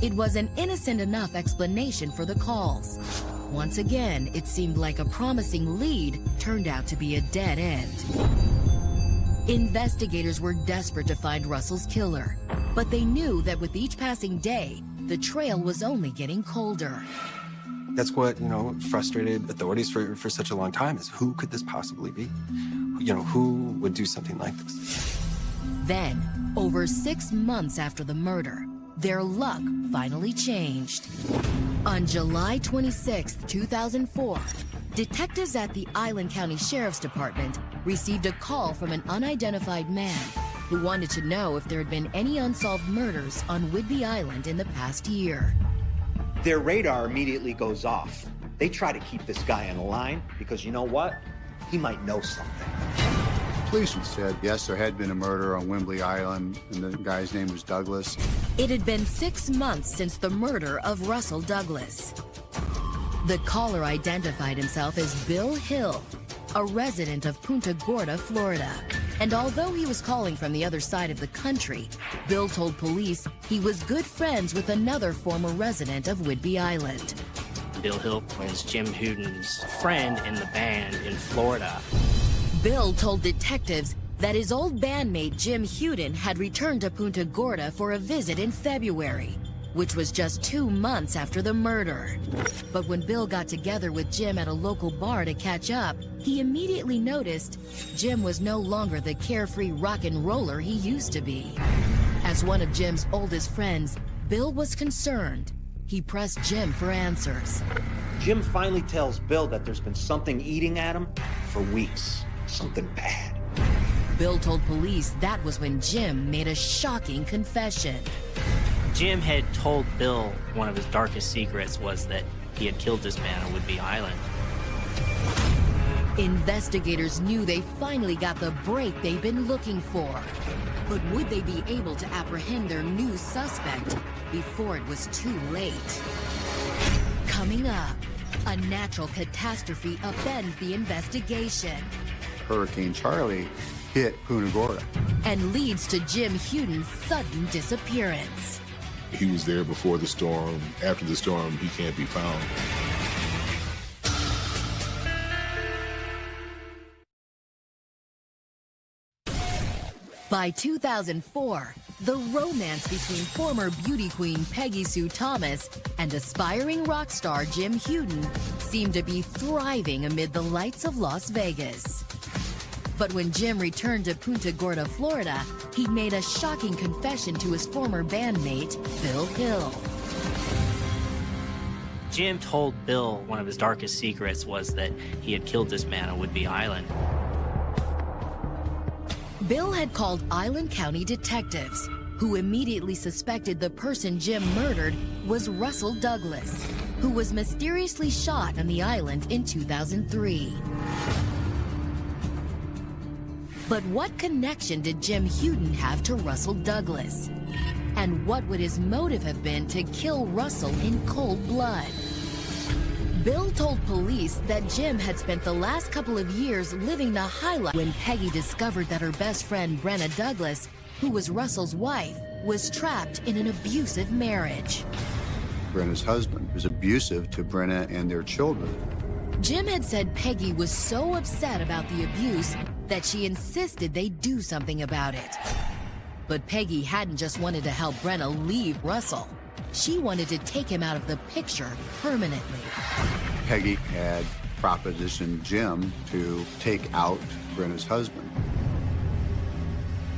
Speaker 6: It was an innocent enough explanation for the calls. Once again, it seemed like a promising lead turned out to be a dead end. Investigators were desperate to find Russell's killer, but they knew that with each passing day, the trail was only getting colder.
Speaker 1: That's what, frustrated authorities for such a long time is who could this possibly be? Who would do something like this?
Speaker 6: Then, over 6 months after the murder, their luck finally changed. On July 26, 2004, detectives at the Island County Sheriff's Department received a call from an unidentified man who wanted to know if there had been any unsolved murders on Whidbey Island in the past year.
Speaker 23: Their radar immediately goes off. They try to keep this guy on the line because you know what? He might know something.
Speaker 3: Police said, yes, there had been a murder on Whidbey Island, and the guy's name was Douglas.
Speaker 6: It had been 6 months since the murder of Russell Douglas. The caller identified himself as Bill Hill, a resident of Punta Gorda, Florida. And although he was calling from the other side of the country, Bill told police he was good friends with another former resident of Whidbey Island.
Speaker 21: Bill Hill was Jim Houden's friend in the band in Florida.
Speaker 6: Bill told detectives that his old bandmate Jim Huden had returned to Punta Gorda for a visit in February, which was just 2 months after the murder. But when Bill got together with Jim at a local bar to catch up, he immediately noticed Jim was no longer the carefree rock and roller he used to be. As one of Jim's oldest friends, Bill was concerned. He pressed Jim for answers.
Speaker 23: Jim finally tells Bill that there's been something eating at him for weeks. Something bad.
Speaker 6: Bill told police that was when Jim made a shocking confession.
Speaker 21: Jim had told Bill one of his darkest secrets was that he had killed this man on Whidbey Island.
Speaker 6: Investigators knew they finally got the break they'd been looking for. But would they be able to apprehend their new suspect before it was too late? Coming up, a natural catastrophe upends the investigation.
Speaker 3: Hurricane Charlie hit Punta Gorda
Speaker 6: and leads to Jim Huden's sudden disappearance.
Speaker 25: He was there before the storm. After the storm, he can't be found.
Speaker 6: By 2004, the romance between former beauty queen Peggy Sue Thomas and aspiring rock star Jim Huden seemed to be thriving amid the lights of Las Vegas. But when Jim returned to Punta Gorda, Florida, he made a shocking confession to his former bandmate, Bill Hill.
Speaker 21: Jim told Bill one of his darkest secrets was that he had killed this man on Whidbey Island.
Speaker 6: Bill had called Island County detectives, who immediately suspected the person Jim murdered was Russell Douglas, who was mysteriously shot on the island in 2003. But what connection did Jim Huden have to Russell Douglas? And what would his motive have been to kill Russell in cold blood? Bill told police that Jim had spent the last couple of years living the high life when Peggy discovered that her best friend Brenna Douglas, who was Russell's wife, was trapped in an abusive marriage.
Speaker 3: Brenna's husband was abusive to Brenna and their children.
Speaker 6: Jim had said Peggy was so upset about the abuse that she insisted they do something about it. But Peggy hadn't just wanted to help Brenna leave Russell. She wanted to take him out of the picture permanently.
Speaker 3: Peggy had propositioned Jim to take out Brenna's husband.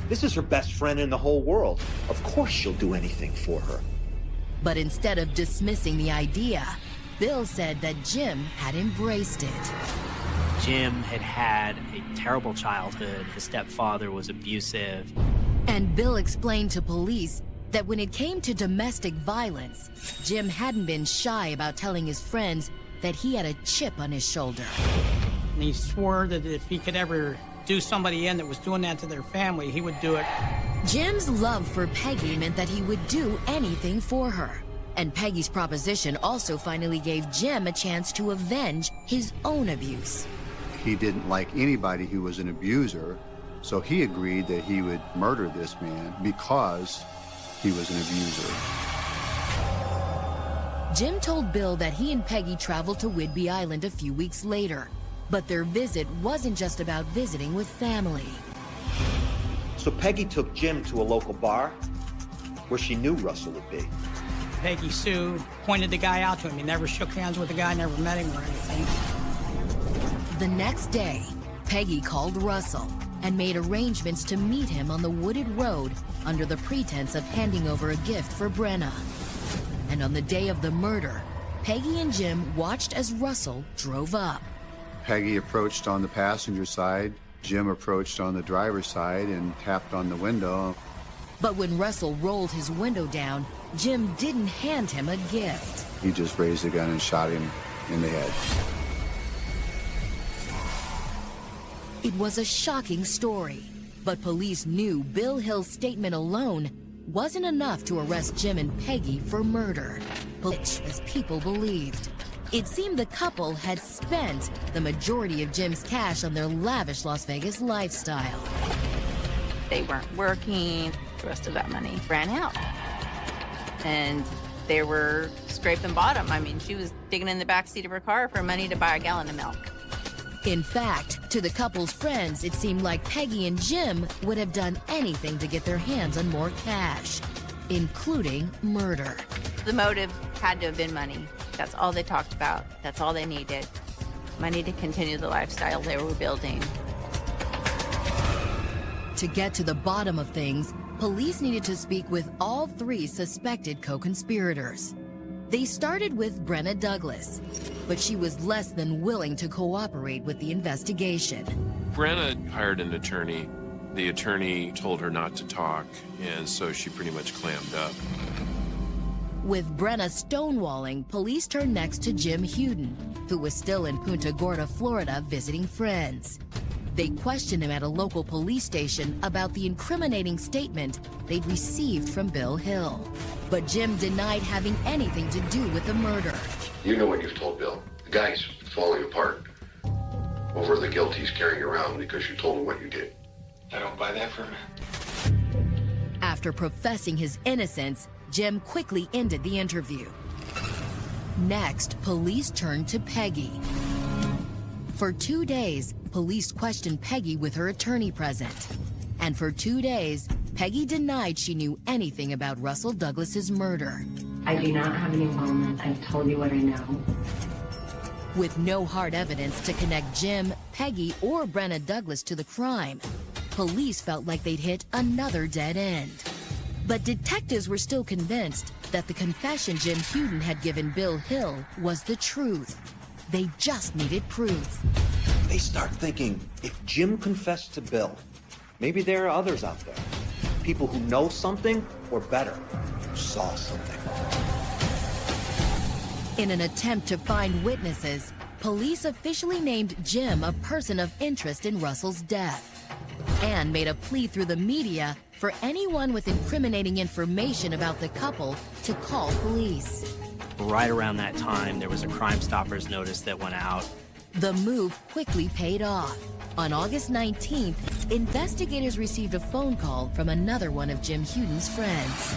Speaker 23: This is her best friend in the whole world. Of course she'll do anything for her.
Speaker 6: But instead of dismissing the idea, Bill said that Jim had embraced it.
Speaker 21: Jim had had a terrible childhood. His stepfather was abusive.
Speaker 6: And Bill explained to police that when it came to domestic violence, Jim hadn't been shy about telling his friends that he had a chip on his shoulder.
Speaker 4: And he swore that if he could ever do somebody in that was doing that to their family, he would do it.
Speaker 6: Jim's love for Peggy meant that he would do anything for her. And Peggy's proposition also finally gave Jim a chance to avenge his own abuse.
Speaker 3: He didn't like anybody who was an abuser, so he agreed that he would murder this man because he was an abuser.
Speaker 6: Jim told Bill that he and Peggy traveled to Whidbey Island a few weeks later. But their visit wasn't just about visiting with family.
Speaker 23: So Peggy took Jim to a local bar where she knew Russell would be.
Speaker 4: Peggy Sue pointed the guy out to him. He never shook hands with the guy, never met him or anything.
Speaker 6: The next day, Peggy called Russell and made arrangements to meet him on the wooded road under the pretense of handing over a gift for Brenna. And on the day of the murder, Peggy and Jim watched as Russell drove up.
Speaker 3: Peggy approached on the passenger side, Jim approached on the driver's side and tapped on the window.
Speaker 6: But when Russell rolled his window down, Jim didn't hand him a gift.
Speaker 3: He just raised the gun and shot him in the head.
Speaker 6: It was a shocking story, but police knew Bill Hill's statement alone wasn't enough to arrest Jim and Peggy for murder, which, as people believed. It seemed the couple had spent the majority of Jim's cash on their lavish Las Vegas lifestyle.
Speaker 22: They weren't working. The rest of that money ran out. And they were scraping bottom. I mean, she was digging in the backseat of her car for money to buy a gallon of milk.
Speaker 6: In fact, to the couple's friends, it seemed like Peggy and Jim would have done anything to get their hands on more cash, including murder.
Speaker 22: The motive had to have been money. That's all they talked about. That's all they needed. Money to continue the lifestyle they were building.
Speaker 6: To get to the bottom of things, police needed to speak with all three suspected co-conspirators. They started with Brenna Douglas, but she was less than willing to cooperate with the investigation.
Speaker 24: Brenna hired an attorney. The attorney told her not to talk, and so she pretty much clammed up.
Speaker 6: With Brenna stonewalling, police turned next to Jim Huden, who was still in Punta Gorda, Florida, visiting friends. They questioned him at a local police station about the incriminating statement they'd received from Bill Hill. But Jim denied having anything to do with the murder.
Speaker 5: You know what you've told Bill. The guy's falling apart over the guilt he's carrying around because you told him what you did. I don't buy that for a minute.
Speaker 6: After professing his innocence, Jim quickly ended the interview. Next, police turned to Peggy. For 2 days, police questioned Peggy with her attorney present. And for 2 days, Peggy denied she knew anything about Russell Douglas's murder.
Speaker 18: I do not have any involvement. I've told you what I know.
Speaker 6: With no hard evidence to connect Jim, Peggy, or Brenna Douglas to the crime, police felt like they'd hit another dead end. But detectives were still convinced that the confession Jim Huden had given Bill Hill was the truth. They just needed proof.
Speaker 23: They start thinking, if Jim confessed to Bill, maybe there are others out there. People who know something, or better, saw something.
Speaker 6: In an attempt to find witnesses, police officially named Jim a person of interest in Russell's death and made a plea through the media for anyone with incriminating information about the couple to call police.
Speaker 21: Right around that time, there was a Crime Stoppers notice that went out.
Speaker 6: The move quickly paid off. On August 19th, investigators received a phone call from another one of Jim Huden's friends.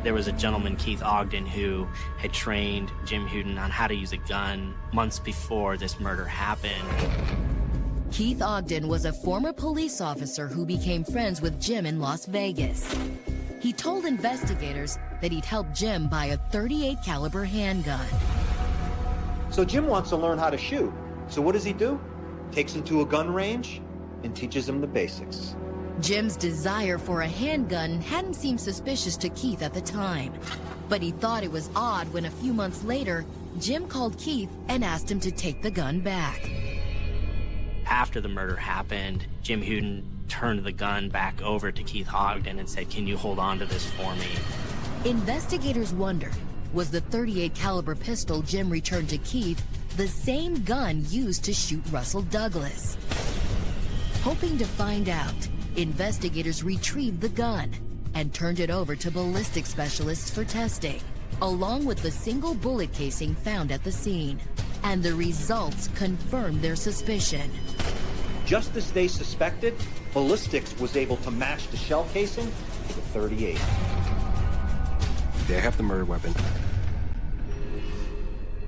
Speaker 21: There was a gentleman, Keith Ogden, who had trained Jim Huden on how to use a gun months before this murder happened.
Speaker 6: Keith Ogden was a former police officer who became friends with Jim in Las Vegas. He told investigators that he'd helped Jim buy a .38 caliber handgun.
Speaker 23: So Jim wants to learn how to shoot. So what does he do? Takes him to a gun range and teaches him the basics.
Speaker 6: Jim's desire for a handgun hadn't seemed suspicious to Keith at the time, but he thought it was odd when a few months later, Jim called Keith and asked him to take the gun back.
Speaker 21: After the murder happened, Jim Huden turned the gun back over to Keith Ogden and said, "Can you hold on to this for me?"
Speaker 6: Investigators wondered, was the .38 caliber pistol Jim returned to Keith the same gun used to shoot Russell Douglas? Hoping to find out, investigators retrieved the gun and turned it over to ballistic specialists for testing, along with the single bullet casing found at the scene. And the results confirmed their suspicion.
Speaker 23: Just as they suspected, ballistics was able to match the shell casing to the .38.
Speaker 1: They have the murder weapon.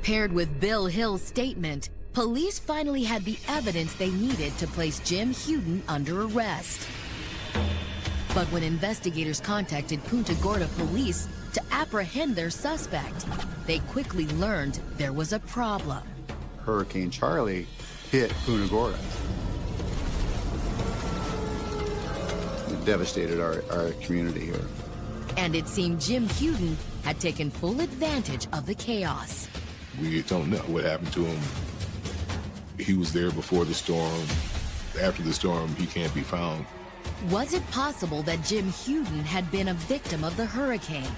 Speaker 6: Paired with Bill Hill's statement, police finally had the evidence they needed to place Jim Huden under arrest. But when investigators contacted Punta Gorda police to apprehend their suspect, they quickly learned there was a problem.
Speaker 3: Hurricane Charlie hit Punta Gorda. It devastated our community here.
Speaker 6: And it seemed Jim Huden had taken full advantage of the chaos.
Speaker 25: We don't know what happened to him. He was there before the storm. After the storm, he can't be found.
Speaker 6: Was it possible that Jim Huden had been a victim of the hurricane?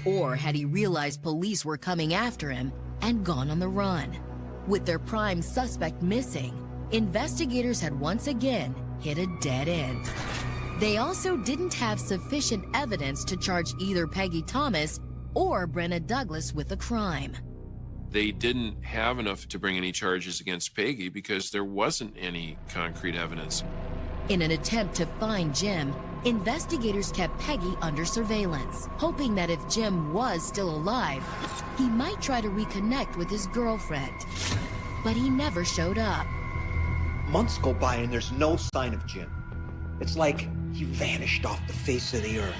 Speaker 6: Or had he realized police were coming after him and gone on the run? With their prime suspect missing, investigators had once again hit a dead end. They also didn't have sufficient evidence to charge either Peggy Thomas or Brenna Douglas with the crime.
Speaker 24: They didn't have enough to bring any charges against Peggy because there wasn't any concrete evidence.
Speaker 6: In an attempt to find Jim, investigators kept Peggy under surveillance, hoping that if Jim was still alive, he might try to reconnect with his girlfriend. But he never showed up.
Speaker 23: Months go by and there's no sign of Jim. It's like he vanished off the face of the earth.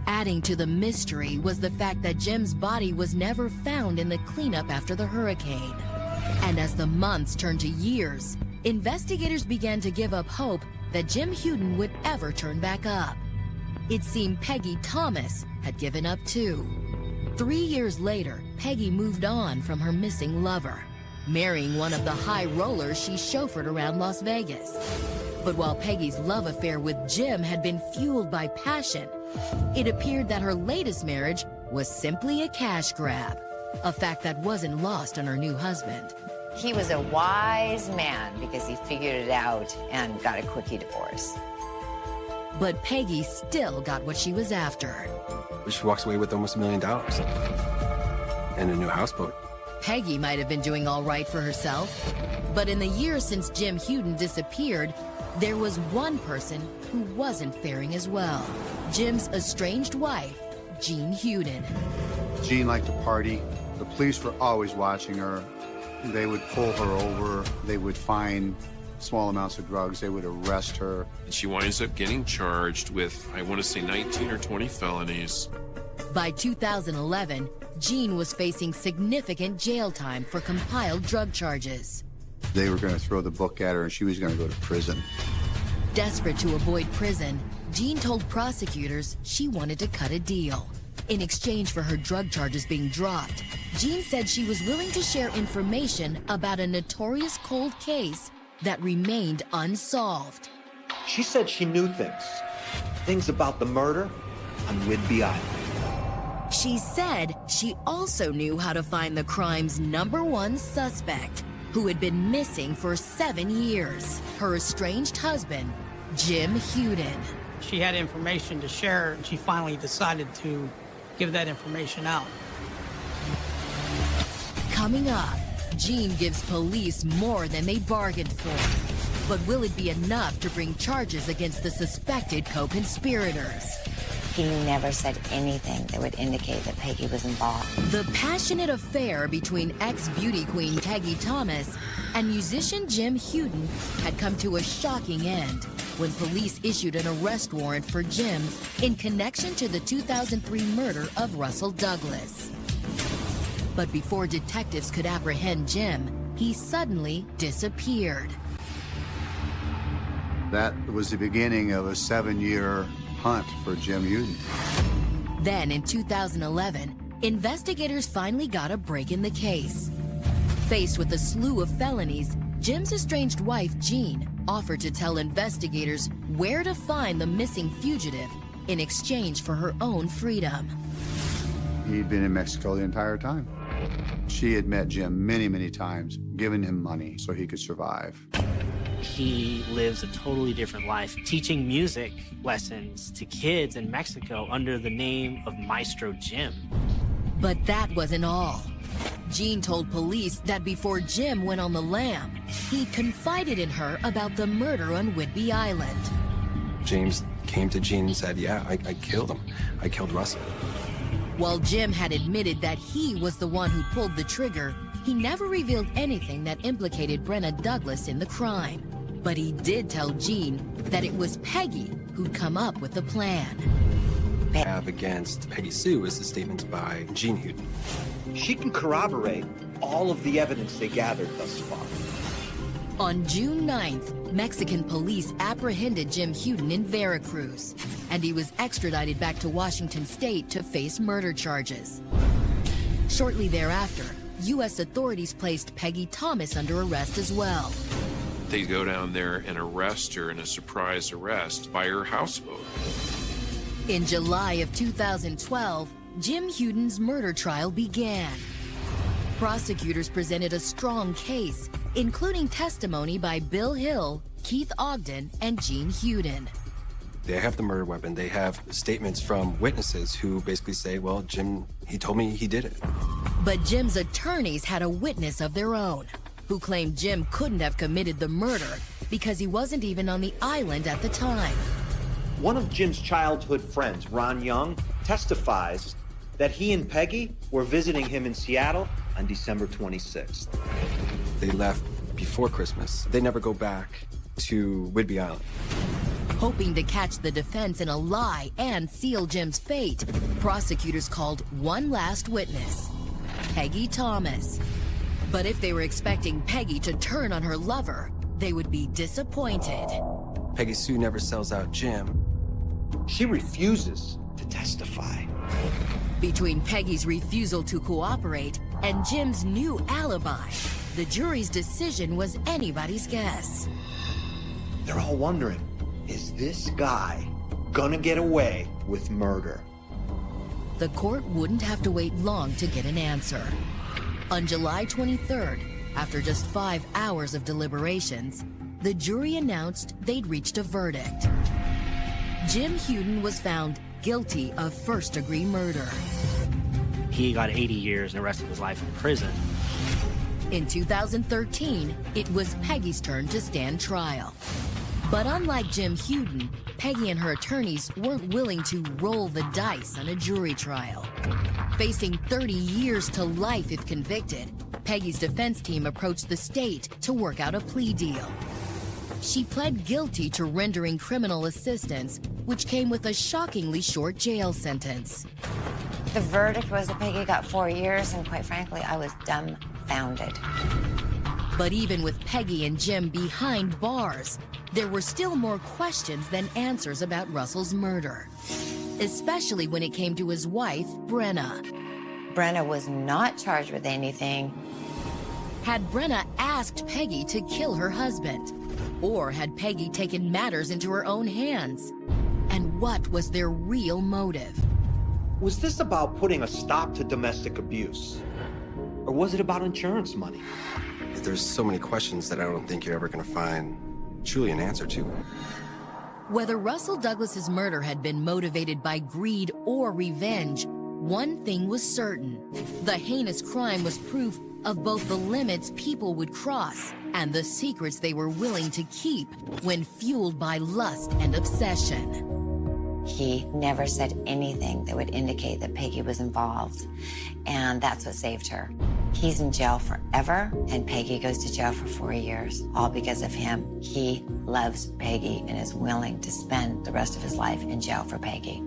Speaker 6: Adding to the mystery was the fact that Jim's body was never found in the cleanup after the hurricane. And as the months turned to years, investigators began to give up hope that Jim Huden would ever turn back up. It seemed Peggy Thomas had given up too. 3 years later, Peggy moved on from her missing lover, marrying one of the high rollers she chauffeured around Las Vegas. But while Peggy's love affair with Jim had been fueled by passion, it appeared that her latest marriage was simply a cash grab, a fact that wasn't lost on her new husband.
Speaker 20: He was a wise man because he figured it out and got a quickie divorce.
Speaker 6: But Peggy still got what she was after.
Speaker 1: She walks away with almost $1 million and a new houseboat.
Speaker 6: Peggy might have been doing all right for herself, but in the years since Jim Huden disappeared, there was one person who wasn't faring as well. Jim's estranged wife, Jean Huden.
Speaker 3: Jean liked to party. The police were always watching her. They would pull her over. They would find small amounts of drugs. They would arrest her.
Speaker 24: And she winds up getting charged with, I want to say, 19 or 20 felonies.
Speaker 6: By 2011, Jean was facing significant jail time for compiled drug charges.
Speaker 3: They were going to throw the book at her and she was going to go to prison.
Speaker 6: Desperate to avoid prison, Jean told prosecutors she wanted to cut a deal. In exchange for her drug charges being dropped, Jean said she was willing to share information about a notorious cold case that remained unsolved.
Speaker 23: She said she knew things about the murder on Whidbey Island.
Speaker 6: She said she also knew how to find the crime's #1 suspect, who had been missing for 7 years, her estranged husband, Jim Huden.
Speaker 4: She had information to share, and she finally decided to give that information out.
Speaker 6: Coming up, Jean gives police more than they bargained for. But will it be enough to bring charges against the suspected co-conspirators?
Speaker 20: He never said anything that would indicate that Peggy was involved.
Speaker 6: The passionate affair between ex-beauty queen Peggy Thomas and musician Jim Huden had come to a shocking end when police issued an arrest warrant for Jim in connection to the 2003 murder of Russell Douglas. But before detectives could apprehend Jim, he suddenly disappeared.
Speaker 3: That was the beginning of a 7-year hunt for Jim Huden.
Speaker 6: Then in 2011, investigators finally got a break in the case. Faced with a slew of felonies, Jim's estranged wife, Jean, offered to tell investigators where to find the missing fugitive in exchange for her own freedom.
Speaker 3: He'd been in Mexico the entire time. She had met Jim many, many times, given him money so he could survive.
Speaker 21: He lives a totally different life, teaching music lessons to kids in Mexico under the name of Maestro Jim.
Speaker 6: But that wasn't all. Jean told police that before Jim went on the lam, he confided in her about the murder on Whidbey Island.
Speaker 1: James came to Jean and said, yeah, I killed him. I killed Russell.
Speaker 6: While Jim had admitted that he was the one who pulled the trigger, he never revealed anything that implicated Brenna Douglas in the crime. But he did tell Jean that it was Peggy who'd come up with the plan.
Speaker 1: Have against Peggy Sue is the statements by Jean Huden.
Speaker 23: She can corroborate all of the evidence they gathered thus far.
Speaker 6: On June 9th, Mexican police apprehended Jim Huden in Veracruz, and he was extradited back to Washington State to face murder charges. Shortly thereafter, U.S. authorities placed Peggy Thomas under arrest as well.
Speaker 24: They go down there and arrest her in a surprise arrest by her houseboat.
Speaker 6: In July of 2012, Jim Huden's murder trial began. Prosecutors presented a strong case, including testimony by Bill Hill, Keith Ogden, and Jean Huden.
Speaker 1: They have the murder weapon. They have statements from witnesses who basically say, well, Jim, he told me he did it.
Speaker 6: But Jim's attorneys had a witness of their own, who claimed Jim couldn't have committed the murder because he wasn't even on the island at the time.
Speaker 23: One of Jim's childhood friends, Ron Young, testifies that he and Peggy were visiting him in Seattle on December 26th.
Speaker 1: They left before Christmas. They never go back to Whidbey Island.
Speaker 6: Hoping to catch the defense in a lie and seal Jim's fate, prosecutors called one last witness, Peggy Thomas. But if they were expecting Peggy to turn on her lover, they would be disappointed.
Speaker 1: Peggy Sue never sells out Jim.
Speaker 23: She refuses to testify.
Speaker 6: Between Peggy's refusal to cooperate and Jim's new alibi, the jury's decision was anybody's guess.
Speaker 23: They're all wondering, is this guy gonna get away with murder?
Speaker 6: The court wouldn't have to wait long to get an answer. On July 23rd, after just 5 hours of deliberations, the jury announced they'd reached a verdict. Jim Huden was found guilty of first-degree murder.
Speaker 21: He got 80 years and the rest of his life in prison.
Speaker 6: In 2013, it was Peggy's turn to stand trial. But unlike Jim Huden, Peggy and her attorneys weren't willing to roll the dice on a jury trial. Facing 30 years to life if convicted, Peggy's defense team approached the state to work out a plea deal. She pled guilty to rendering criminal assistance, which came with a shockingly short jail sentence.
Speaker 20: The verdict was that Peggy got 4 years, and quite frankly, I was dumbfounded.
Speaker 6: But even with Peggy and Jim behind bars, there were still more questions than answers about Russell's murder, especially when it came to his wife, Brenna.
Speaker 20: Brenna was not charged with anything.
Speaker 6: Had Brenna asked Peggy to kill her husband? Or had Peggy taken matters into her own hands? And what was their real motive?
Speaker 23: Was this about putting a stop to domestic abuse? Or was it about insurance money?
Speaker 1: There's so many questions that I don't think you're ever going to find truly an answer to.
Speaker 6: Whether Russell Douglas's murder had been motivated by greed or revenge, one thing was certain. The heinous crime was proof of both the limits people would cross and the secrets they were willing to keep when fueled by lust and obsession.
Speaker 20: He never said anything that would indicate that Peggy was involved, and that's what saved her. He's in jail forever, and Peggy goes to jail for 4 years, all because of him. He loves Peggy and is willing to spend the rest of his life in jail for Peggy.